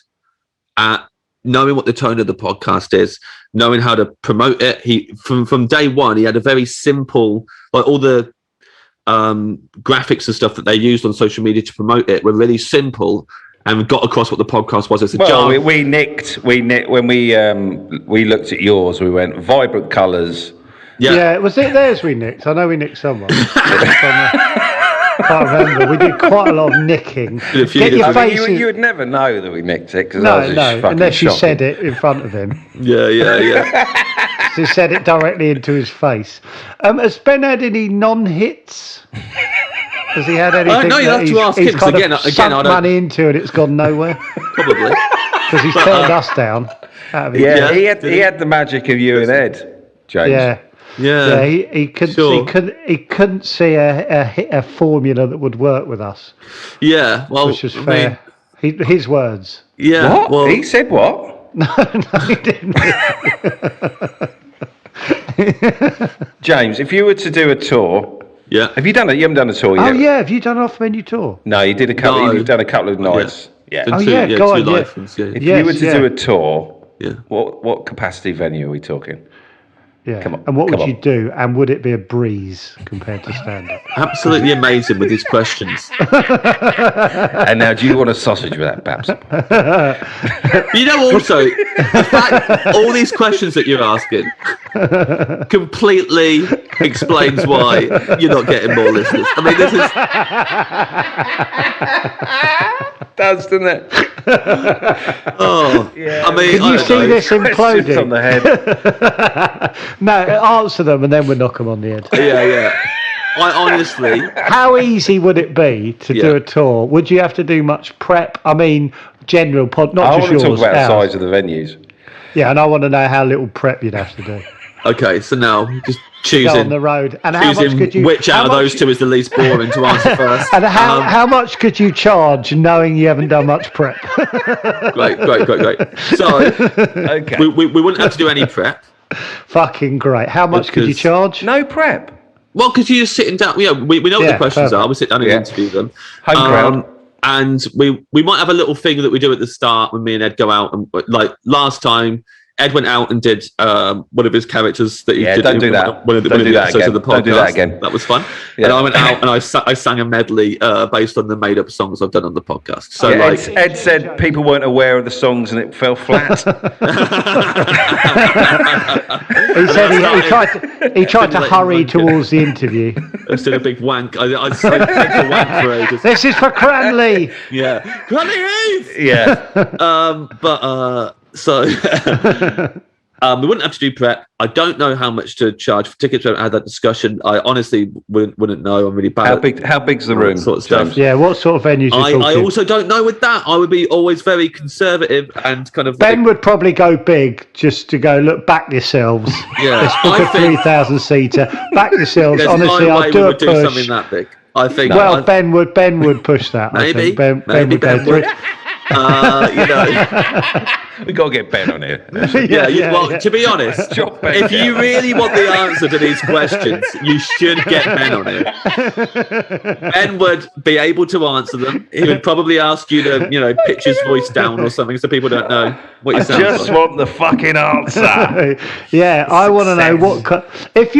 at knowing what the tone of the podcast is, knowing how to promote it. He from day one, he had a very simple, like all the graphics and stuff that they used on social media to promote it were really simple and got across what the podcast was. It's a we nicked when we looked at yours. We went vibrant colours. Yeah, was it theirs we nicked? I know we nicked someone. I can't remember. We did quite a lot of nicking. Get your face. You would never know that we nicked it. No, unless you said it in front of him. Yeah. So he said it directly into his face. Has Ben had any non-hits? Has he had anything? No, you have to ask him. He's kind of sunk money into and it's gone nowhere. Probably because he's turned us down. He had the magic of you and Ed, James. Yeah, he couldn't see a formula that would work with us. Yeah, well, which was fair. His words. Yeah, what? Well, he said what? No, he didn't. James, if you were to do a tour, have you done it? You haven't done a tour yet. Oh yeah, have you done an off-menu tour? No, you did a couple. No. You've done a couple of nights. Yeah. Go on. If you were to do a tour, what capacity venue are we talking? Yeah. And what would you do? And would it be a breeze compared to stand-up? Absolutely amazing with these questions. And now, do you want a sausage with that, Babs? Also, the fact all these questions that you're asking completely explains why you're not getting more listeners. I mean, this is... Does, doesn't it? Oh, Yeah. I mean, Can you see this Questions on imploding? the head. No, answer them and then we'll knock them on the head. Yeah. I honestly, How easy would it be to do a tour? Would you have to do much prep? I mean, general pod, not I just want to yours. talk about the ours. size of the venues. Yeah, and I want to know how little prep you'd have to do. okay, so now just Go on choosing, the road, and how much choosing could you? which how out of much- those two is the least boring to answer first. And how much could you charge, knowing you haven't done much prep? Great. So Okay. we wouldn't have to do any prep. Fucking great. How much could you Because- charge? No prep. Well, because you're just sitting down. Yeah, we know what Yeah, the questions perfect. are. We sit down and Yeah. interview them. Home crowd. And we might have a little thing that we do at the start when me and Ed go out. And like last time, Ed went out and did one of his characters that he Yeah, did. don't do in that. One of the, Don't one of do the that episodes again. of the podcast. Don't do that again. That was fun. Yeah. And I went out and I sang a medley based on the made-up songs I've done on the podcast. So Yeah, like, Ed said people weren't aware of the songs and it fell flat. He said he tried to hurry towards the interview. I did a big wank. I said a wank for ages. This is for Cranley. Yeah, Granny Heath! Yeah. So we wouldn't have to do prep. I don't know how much to charge for tickets. We haven't had that discussion. I honestly wouldn't know. I'm really bad. How big's the room? Sort of stuff. James? Yeah, what sort of venues are you I talking? also don't know with that. I would be always very conservative and kind of Ben would probably go big just to go, look, back yourselves. Yeah, Let's book I a think 3,000 seater. Back yourselves. there's Honestly, no way I'll do we a would do push. something that big. I think. Well, I- Ben would push that. Maybe. I think. Ben Maybe would go Ben through would. it. you know. We got to get Ben on here. Well, to be honest, Drop Ben if you down. really want the answer to these questions, you should get Ben on it. Ben would be able to answer them. He would probably ask you to, pitch his voice down or something so people don't know what you sound Just like. want the fucking answer. Yeah, I want to know what. If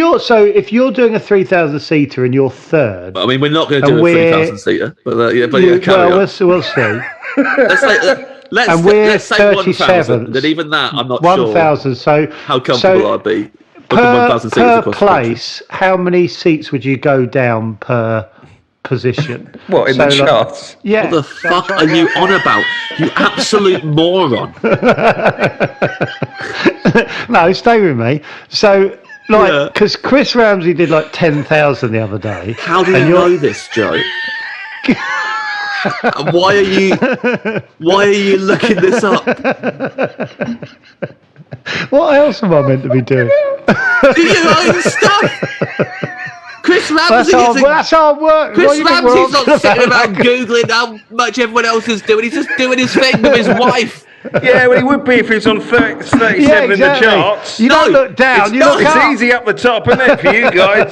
you're doing a 3,000 seater and you're third, I mean, we're not going to And do a we're- 3,000 seater, but carry on. we'll see. Let's say 1,000, 37th. and even that, I'm not 1,000. So how comfortable I'd be. booking per 1,000 seats across the country. place, how many seats would you go down per position? What, in the charts? Yeah. What the fuck are you on about? You absolute moron. No, stay with me. So, Yeah. because Chris Ramsey did 10,000 the other day. How do you and you're- know this, Joe? Why are you looking this up? What else am I meant to be doing? Do your own stuff. Chris Ramsey That's hard work. Chris What do you think we're Ramsey's on not sitting about? around Googling how much everyone else is doing. He's just doing his thing with his wife. Yeah, well, he would be if he was on 37 Yeah, in the exactly. charts. You don't No, look down, it's you not. look It's up. easy up the top, isn't it, for you guys?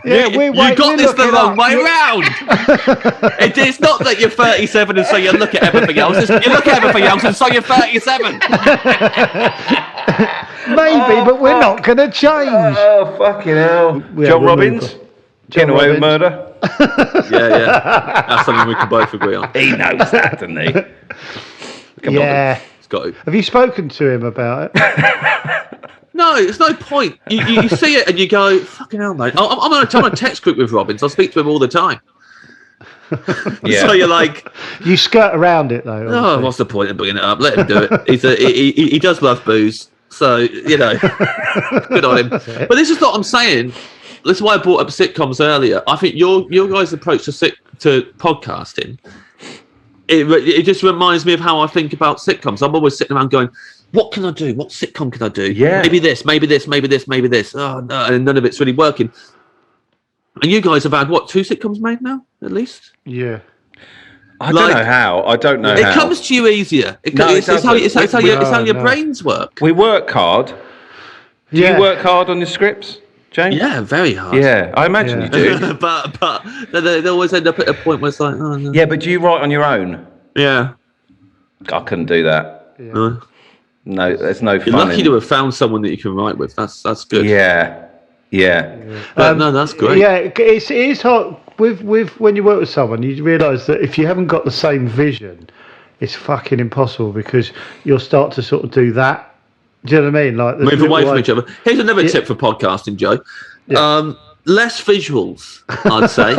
Yeah, you got this the wrong way round. It's not that you're 37 and so you look at everything else. You look at everything else and so you're 37. Maybe, but we're not going to change. Oh, fucking hell. Yeah, John we'll Robbins? move Getting away with Robbins. murder? Yeah. That's something we can both agree on. He knows that, doesn't he? Come Yeah. It's got to. Have you spoken to him about it? No, it's no point. You see it and you go, fucking hell, mate. I'm on a text group with Robbins. I speak to him all the time. Yeah. So you're like, You skirt around it, though. oh, obviously. what's the point of bringing it up? Let him do it. He does love booze. So, good on him. But this is what I'm saying. This is why I brought up sitcoms earlier. I think your guys' approach to podcasting, it just reminds me of how I think about sitcoms. I'm always sitting around going, what can I do? What sitcom can I do? Yeah. Maybe this, maybe this, maybe this, maybe this. Oh, no, and none of it's really working. And you guys have had, 2 sitcoms made now, at least? Yeah. I don't know how. I don't know It how. comes to you easier. No, it It's how doesn't. your No. brains work. We work hard. Do Yeah. you work hard on your scripts, James? Yeah, very hard. Yeah, I imagine you do. but they always end up at a point where it's like, oh no. Yeah, but do you write on your own? Yeah. I couldn't do that. No. No, there's no fun. You're lucky in- to have found someone that you can write with. That's good. Yeah. But no, that's great. Yeah, it is hard. With when you work with someone, you realise that if you haven't got the same vision, it's fucking impossible because you'll start to sort of do that. Do you know what I mean? Like there's Move away little from each other. Here's another tip for podcasting, Joe. Yeah. less visuals, I'd say.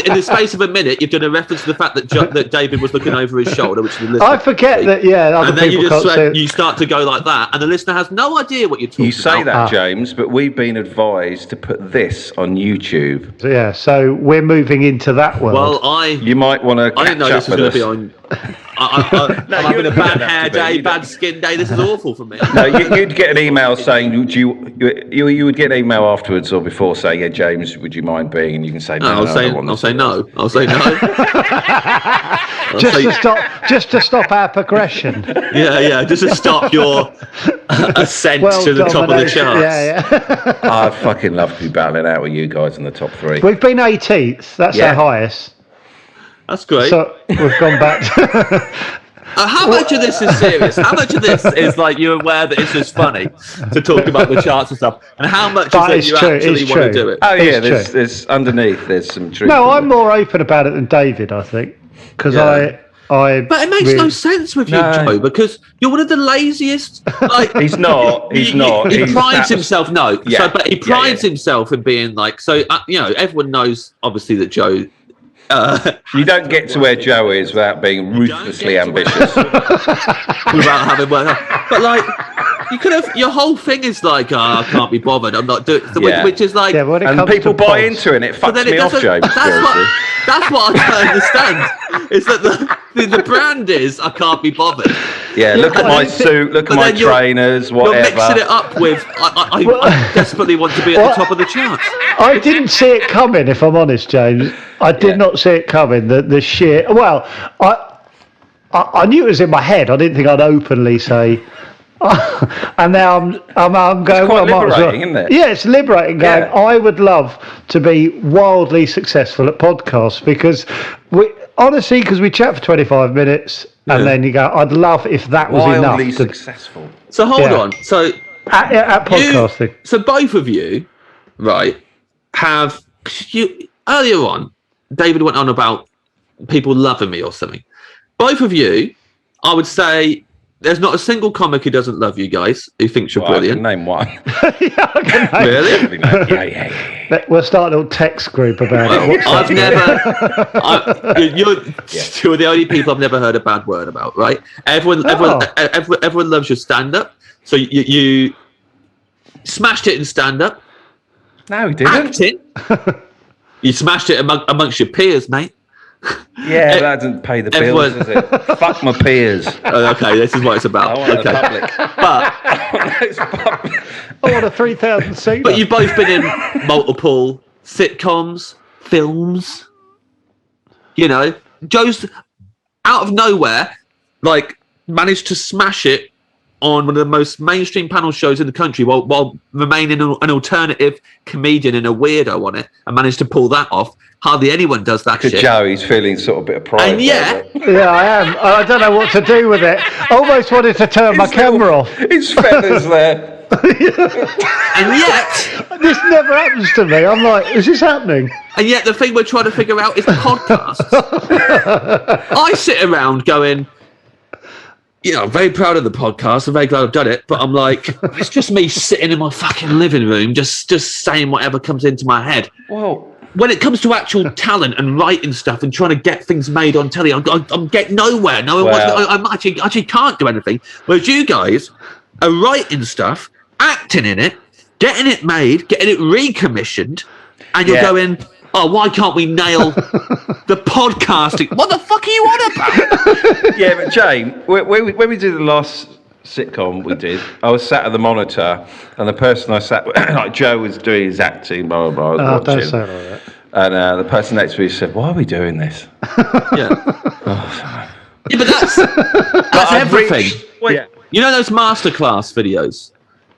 In the space of a minute, you've done a reference to the fact that David was looking over his shoulder, which the listener I forget that. Yeah, other and then people you just can't see it. you start to go like that, and the listener has no idea what you're talking about. You say that, James, but we've been advised to put this on YouTube. Yeah, so we're moving into that world. Well, You might want to. I didn't know this was going to be on. I'm having a bad hair day, bad skin day. This is awful for me. No, you'd get an email saying, you would get an email afterwards or before saying, yeah, James, would you mind being? And you can say, no, I'll say no. I'll say no. Just to stop our progression. Yeah, just to stop your ascent to the top of the charts. Yeah. I'd fucking love to be battling out with you guys in the top 3. We've been 18th. That's our highest. That's great. So we've gone back. How much of this is serious? How much of this is like you're aware that it's just funny to talk about the charts and stuff? And how much is that you actually want to do it? Oh, yeah, there's underneath, there's some truth. No, I'm more open about it than David, I think. Because But it makes no sense with you, Joe, because you're one of the laziest. Like He's not. He prides himself. No, Yeah. but he prides himself in being like. So everyone knows obviously that Joe. You don't get to where Joe is without being ruthlessly ambitious. Without having work. But like, you could have. Your whole thing is like, I can't be bothered. I'm not doing. Which is like, and people buy into it, and it fucks me off, James. That's what I don't understand. Is that the brand is I can't be bothered. Yeah, look at my suit, look at my trainers, whatever. You're mixing it up with I desperately want to be at the top of the charts. I didn't see it coming, if I'm honest, James. I did not see it coming. The sheer. Well, I knew it was in my head. I didn't think I'd openly say. And now I'm going. It's quite liberating, isn't it? Yeah, it's liberating. Going. Yeah. I would love to be wildly successful at podcasts because we chat for 25 minutes and then you go. I'd love if that was enough. Wildly successful. So hold on. So at podcasting. So both of you, right, have earlier on. David went on about people loving me or something. Both of you, I would say. There's not a single comic who doesn't love you guys, who thinks you're brilliant. I can name one. I can name Really? Yeah. We'll start a little text group about it. I've never. You're the only people I've never heard a bad word about, right? Everyone loves your stand-up. So you smashed it in stand-up. No, he didn't. Acting. You smashed it amongst your peers, mate. Yeah, that doesn't pay the bills, does it? Fuck my peers. Okay, this is what it's about. I want the public. I want a 3,000 seat. But you've both been in multiple sitcoms, films. You know, Joe's out of nowhere, like, managed to smash it on one of the most mainstream panel shows in the country while remaining an alternative comedian and a weirdo on it and managed to pull that off. Hardly anyone does that shit. Joe, he's feeling sort of a bit of pride. And yet... Yeah, I am. I don't know what to do with it. Almost wanted to turn my camera off. His feathers there. And yet... This never happens to me. I'm like, is this happening? And yet the thing we're trying to figure out is podcasts. I sit around going... I'm very proud of the podcast. I'm very glad I've done it. But I'm like, it's just me sitting in my fucking living room, just saying whatever comes into my head. Well, when it comes to actual talent and writing stuff and trying to get things made on telly, I'm getting nowhere. I actually can't do anything. Whereas you guys are writing stuff, acting in it, getting it made, getting it recommissioned, and you're going... Oh, why can't we nail the podcasting? What the fuck are you on about? Yeah, but Jane, when we did the last sitcom we did, I was sat at the monitor, and the person I sat with, like Joe was doing his acting, blah, blah, blah. Don't say like that. And the person next to me said, why are we doing this? Yeah. Yeah, but that's everything. You know those masterclass videos?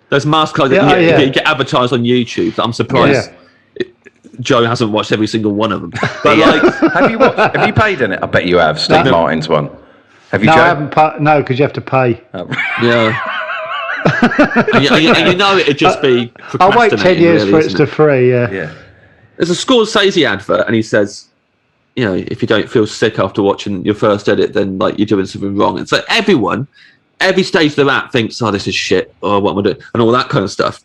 Those masterclass that you get advertised on YouTube that I'm surprised... Yeah. Joe hasn't watched every single one of them. But have you paid in it? I bet you have. Steve Martin's one. Have you? No, Joe? I haven't. No, because you have to pay. Yeah. and you know it'd just be. I'll wait 10 years really, for it's to free. Yeah. There's a Scorsese advert, and he says, if you don't feel sick after watching your first edit, then like you're doing something wrong. And so every stage they're at thinks, oh, this is shit, or what am I doing, and all that kind of stuff.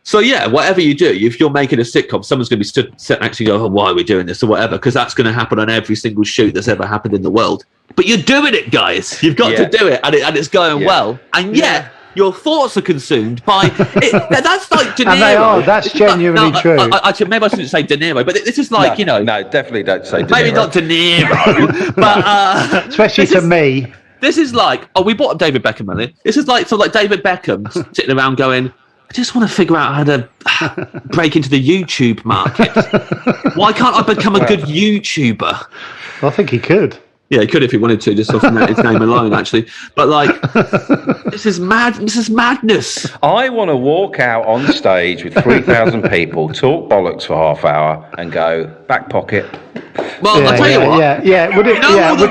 So yeah, whatever you do, if you're making a sitcom, someone's going to be sitting actually go, oh, why are we doing this or whatever? Because that's going to happen on every single shoot that's ever happened in the world. But you're doing it, guys. You've got to do it, and it's going well. And yet your thoughts are consumed by it. That's like De Niro. And they are. That's genuinely true. Maybe I shouldn't say De Niro, but this is like No, definitely don't say De Niro. Maybe not De Niro, but especially to me. This is like, we brought up David Beckham earlier. This is like sort of like David Beckham sitting around going, I just want to figure out how to break into the YouTube market. Why can't I become a good YouTuber? I think he could. Yeah, he could if he wanted to, just off his name alone, actually. But like, this is mad. This is madness. I want to walk out on stage with 3,000 people, talk bollocks for half hour, and go back pocket. Well, I'll tell you what. Yeah. We'd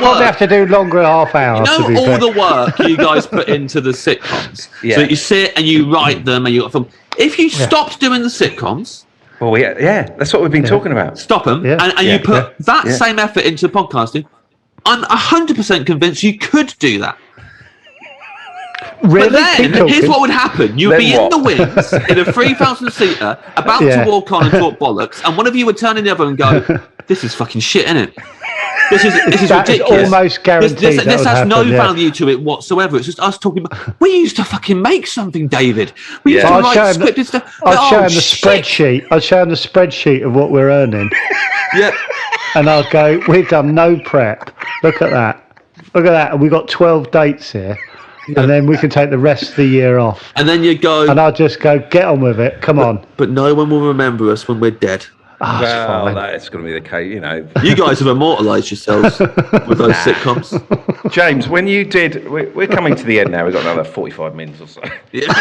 probably have to do longer half hours. You know all the work you guys put into the sitcoms. Yeah. So you sit and you write them and you film. If you stopped doing the sitcoms. Well, that's what we've been talking about. Stop them, and you put that same effort into podcasting. I'm 100% convinced you could do that. Really? But then, here's what would happen. You'd be in the wings in a 3,000-seater, about to walk on and talk bollocks, and one of you would turn to the other and go, this is fucking shit, isn't it? This is that ridiculous. Is almost guaranteed this has no value to it whatsoever. It's just us talking about, we used to fucking make something, David. We used to write scripted stuff. I'd show him the spreadsheet. I'd show him the spreadsheet of what we're earning. Yeah. And I'd go, we've done no prep. Look at that. And we've got 12 dates here. Yeah. And then we can take the rest of the year off. And then you go... And I'll just go, get on with it. Come on. But no one will remember us when we're dead. Oh, well, that's going to be the case, you know. You guys have immortalised yourselves with those sitcoms. James, when you did... We're coming to the end now. We've got another 45 minutes or so. Yeah.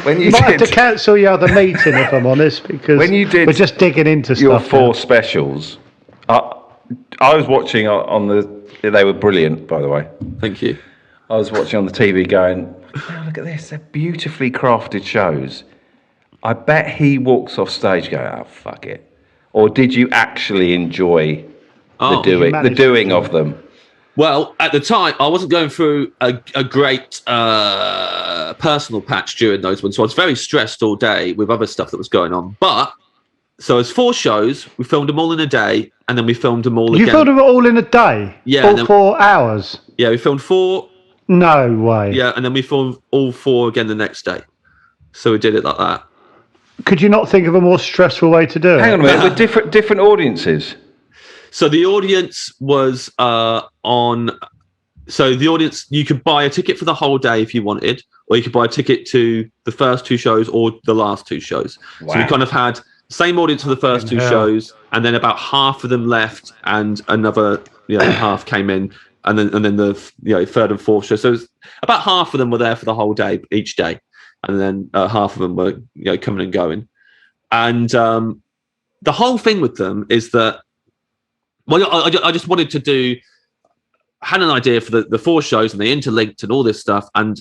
When you might have to cancel your other meeting, if I'm honest, because when you did we're just digging into your stuff 4 now. specials, I was watching on the... They were brilliant, by the way. Thank you. I was watching on the TV going, oh, look at this. They're beautifully crafted shows. I bet he walks off stage going, oh, fuck it. Or did you actually enjoy the doing of them? Well, at the time, I wasn't going through a great personal patch during those ones. So I was very stressed all day with other stuff that was going on. But, so it's 4 shows. We filmed them all in a day. And then we filmed them all again. You filmed them all in a day? Yeah. All 4 hours? Yeah, we filmed 4. No way. Yeah, and then we filmed all 4 again the next day. So we did it like that. Could you not think of a more stressful way to do it? Hang on a minute, with different audiences. So the audience was on... So the audience, you could buy a ticket for the whole day if you wanted, or you could buy a ticket to the first 2 shows or the last 2 shows. Wow. So we kind of had the same audience for the first 2 shows, and then about half of them left, and another half came in, and then the 3rd and 4th show. So it was about half of them were there for the whole day, each day, and then half of them were coming and going. And the whole thing with them is that, well, I just wanted to had an idea for the 4 shows, and they interlinked and all this stuff. And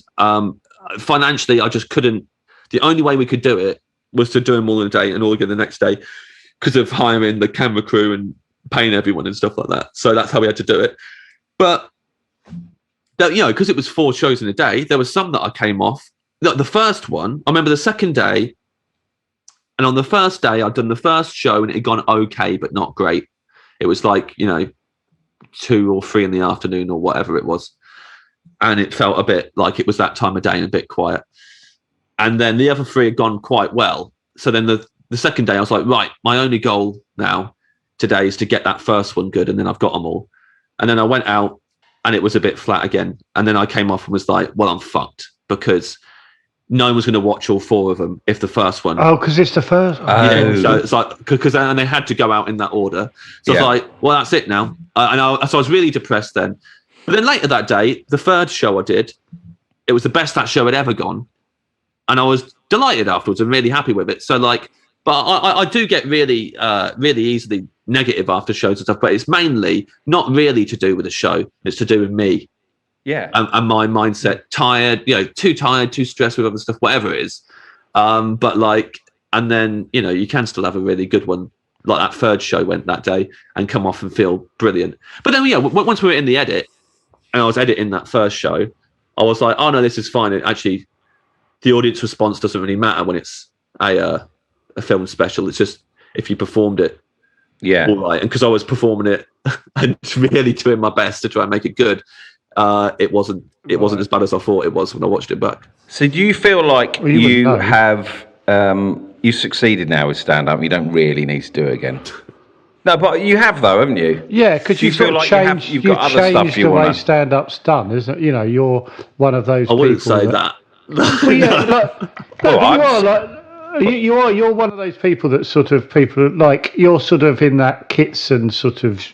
financially, I just couldn't. The only way we could do it was to do them all in a day and all again the next day, because of hiring the camera crew and paying everyone and stuff like that. So that's how we had to do it. But because it was 4 shows in a day, there was some that I came off. The first one, I remember the second day, and on the first day, I'd done the first show and it had gone okay, but not great. It was like, 2 or 3 in the afternoon or whatever it was. And it felt a bit like it was that time of day and a bit quiet. And then the other 3 had gone quite well. So then the second day, I was like, right, my only goal now today is to get that first one good, and then I've got them all. And then I went out and it was a bit flat again. And then I came off and was like, well, I'm fucked, because no one was going to watch all 4 of them if the first one. Oh, because it's the first. Yeah, so it's like, and they had to go out in that order. So I was like, well, that's it now. So I was really depressed then. But then later that day, the 3rd show I did, it was the best that show had ever gone. And I was delighted afterwards and really happy with it. So but I do get really, really easily negative after shows and stuff, but it's mainly not really to do with the show. It's to do with me. Yeah. And my mindset, tired, too tired, too stressed with other stuff, whatever it is. And then, you can still have a really good one. Like that 3rd show went that day and come off and feel brilliant. But then, once we were in the edit and I was editing that first show, I was like, oh no, this is fine. It actually, the audience response doesn't really matter when it's a film special. It's just if you performed it all right. And because I was performing it and really doing my best to try and make it good, it wasn't as bad as I thought it was when I watched it back. So do you feel like you have you succeeded now with stand-up? You don't really need to do it again. No, but you have though, haven't you? Yeah, because you feel like you've got other stuff you want. The way stand-up's done, isn't it? You know, you're one of those. I wouldn't say that. Well, yeah, you're one of those people that sort of like you're sort of in that Kitson sort of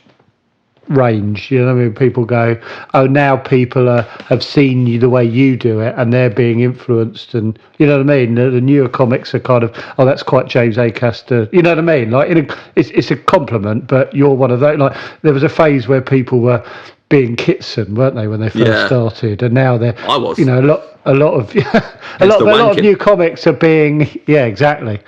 range. You know what I mean? People go, oh, now people have seen you the way you do it, and they're being influenced, and you know what I mean. The newer comics are kind of, oh, that's quite James Acaster. You know what I mean? Like, it's a compliment, but you're one of those. Like, there was a phase where people were being Kitson, weren't they, when they first started, and now they're. I was. You know, a lot of a lot of new comics are being exactly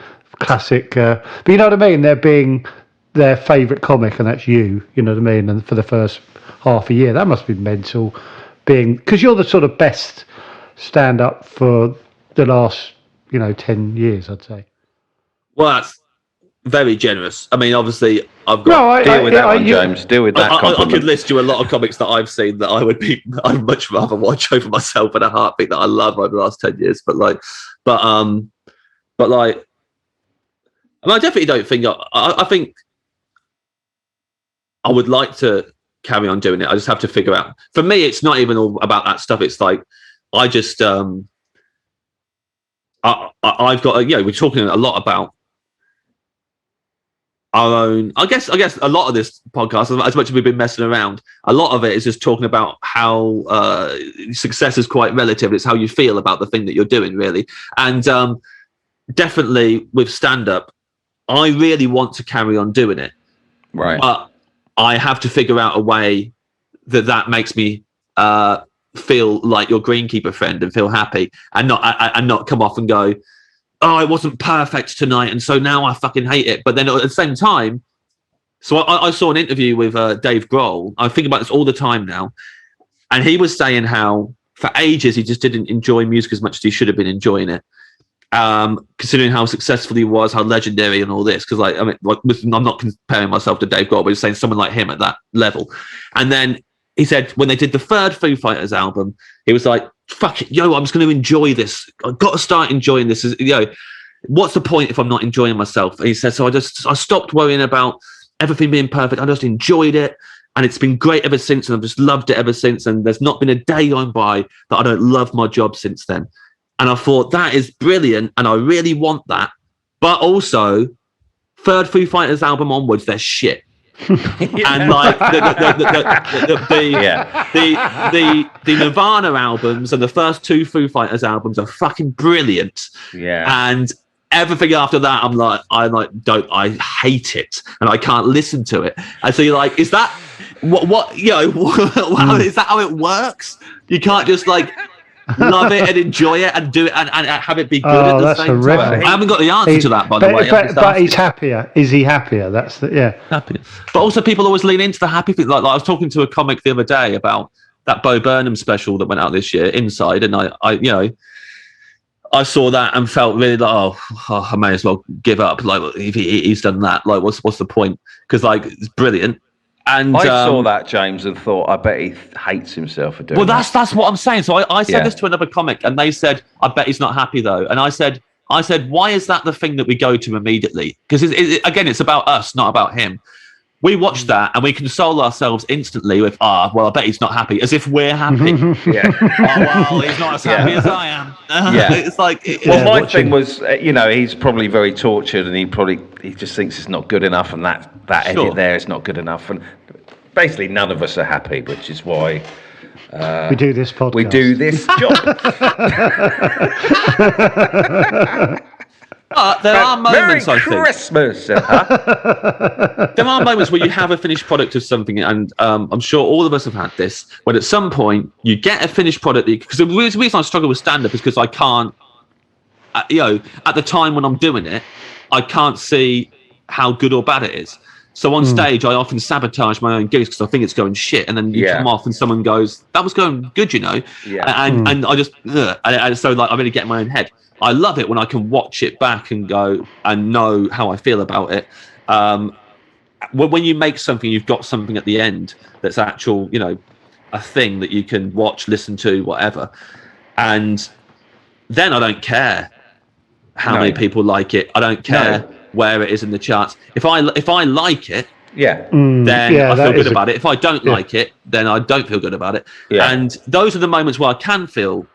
classic. But you know what I mean? They're being their favourite comic, and that's you know what I mean. And for the first half a year, that must be mental, because you're the sort of best stand-up for the last 10 years, I'd say. Well, that's very generous. I mean, obviously, I've got deal with that one, James. Deal with that. I could list you a lot of comics that I've seen that I'd much rather watch over myself in a heartbeat that I love over the last 10 years. But I definitely don't think. I think I would like to carry on doing it. I just have to figure out. For me, it's not even all about that stuff. It's like I just I've got we're talking a lot about our own. I guess a lot of this podcast, as much as we've been messing around, a lot of it is just talking about how success is quite relative. It's how you feel about the thing that you're doing, really. And definitely with stand-up, I really want to carry on doing it. Right. But I have to figure out a way that makes me feel like your greenkeeper friend and feel happy, and not come off and go, oh, it wasn't perfect tonight, and so now I fucking hate it. But then at the same time, so I saw an interview with Dave Grohl. I think about this all the time now, and he was saying how for ages he just didn't enjoy music as much as he should have been enjoying it. Considering how successful he was, how legendary and all this, because I'm not comparing myself to Dave Grohl, but just saying someone like him at that level. And then he said when they did the third Foo Fighters album, he was like, fuck it, I'm just going to enjoy this. I've got to start enjoying this. What's the point if I'm not enjoying myself? And he said, so I stopped worrying about everything being perfect. I just enjoyed it, and it's been great ever since, and I've just loved it ever since, and there's not been a day gone by that I don't love my job since then. And I thought, that is brilliant, and I really want that. But also, third Foo Fighters album onwards, they're shit. And like the Nirvana albums and the first two Foo Fighters albums are fucking brilliant. Yeah. And everything after that, I hate it, and I can't listen to it. And so you're like, is that what is that how it works? You can't just like love it and enjoy it and do it and have it be good at the same time. I haven't got the answer to that, by the way. But he's happier. Is he happier? That's happier. But also, people always lean into the happy thing. Like I was talking to a comic the other day about that Bo Burnham special that went out this year, Inside, and I saw that and felt really like, I may as well give up. Like if he's done that, like what's the point? Because like it's brilliant. And I saw that, James, and thought, I bet he hates himself for doing that. That's what I'm saying. So I said this to another comic, and they said, I bet he's not happy, though. And I said, why is that the thing that we go to immediately? Because, again, it's about us, not about him. We watch that, and we console ourselves instantly with, I bet he's not happy, as if we're happy. He's not as happy as I am. It's like... my thing was, he's probably very tortured, and he just thinks it's not good enough, and that edit there is not good enough. And basically, none of us are happy, which is why... we do this podcast. We do this job. But there are moments, Merry Christmas! There are moments where you have a finished product of something, and I'm sure all of us have had this, when at some point you get a finished product, because the reason I struggle with stand-up is because I can't, at the time when I'm doing it, I can't see how good or bad it is. So on stage, I often sabotage my own gigs because I think it's going shit, and then you come off and someone goes, "That was going good," you know, and I just and so like I really get in my own head. I love it when I can watch it back and go and know how I feel about it. When you make something, you've got something at the end that's actual, you know, a thing that you can watch, listen to, whatever. And then I don't care how many people like it. I don't care where it is in the charts. If I like it, then I feel good about it. If I don't like it, then I don't feel good about it. And those are the moments where I can feel,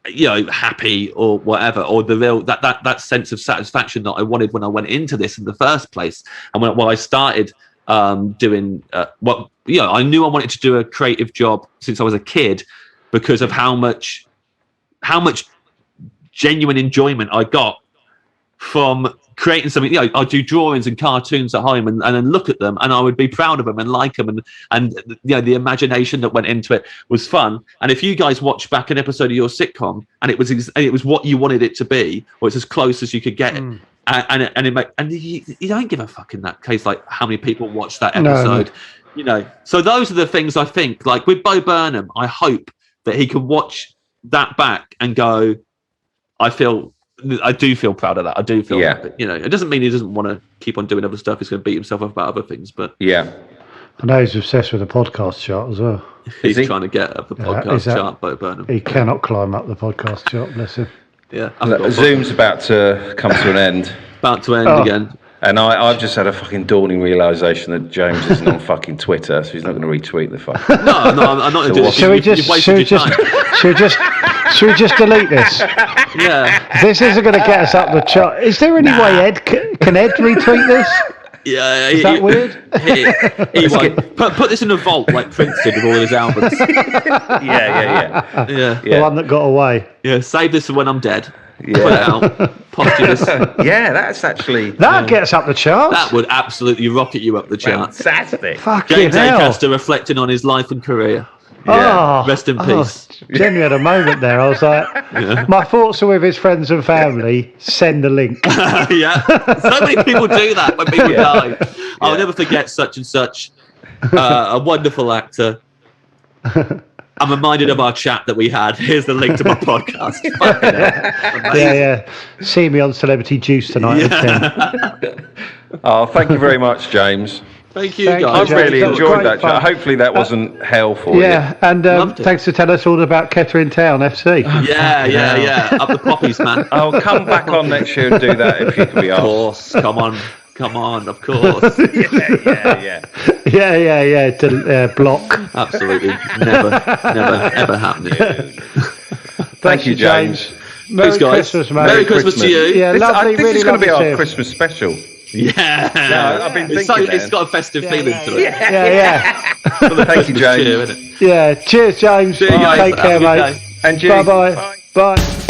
you know, happy or whatever, or the real that sense of satisfaction that I wanted when I went into this in the first place. And when I started doing what, you know, I knew I wanted to do a creative job since I was a kid because of how much genuine enjoyment I got from creating something. You know, I'd do drawings and cartoons at home and then look at them, and I would be proud of them and like them, and you know, the imagination that went into it was fun. And if you guys watch back an episode of your sitcom and it was what you wanted it to be, or it's as close as you could get it, and you don't give a fuck in that case, like how many people watched that episode. You know, so those are the things I think, like with Bo Burnham, I hope that he can watch that back and go, I do feel proud of that. I do feel happy. You know, it doesn't mean he doesn't want to keep on doing other stuff. He's going to beat himself up about other things, but I know he's obsessed with the podcast chart as well. He's trying to get up the podcast chart, Bo Burnham. He cannot climb up the podcast chart, bless him. Yeah. Zoom's about to come to an end. About to end again. And I've just had a fucking dawning realisation that James isn't on fucking Twitter, so he's not going to retweet the fuck. No, I'm not going to do it. Should we just delete this? Yeah. This isn't going to get us up the chart. Is there any way Ed can Ed retweet this? Yeah. Is that weird? He won't. Put this in a vault like Prince did with all his albums. Yeah. The one that got away. Yeah, save this for when I'm dead. Put it out. Posthumous. That's actually... That gets up the charts. That would absolutely rocket you up the charts. Fantastic. Fucking James hell. Acaster reflecting on his life and career. Yeah. Rest in peace. Genuinely had a moment there. I was like, my thoughts are with his friends and family. Send the link. So many people do that when people die. I'll never forget such and such. A wonderful actor. I'm reminded of our chat that we had. Here's the link to my podcast. Yeah. See me on Celebrity Juice tonight at 10. Oh, thank you very much, James. Thank you, guys. I've really enjoyed that chat. Hopefully that wasn't hell for you. And thanks for telling us all about Kettering Town FC. Yeah. Up the poppies, man. I'll come back on next year and do that if you can be asked. Of course. Come on, of course. To block. Absolutely. Never, ever happening. Thank you, James. Merry Thanks, guys. Christmas, mate. Merry Christmas to you. Yeah, lovely. I think really it's going to be our lovely Christmas special. Yeah. I've been thinking it's got a festive feeling to it. Yeah. Thank you, James. Cheer, Cheers, James. Cheers, guys. Take care, mate. And you. Bye. Bye.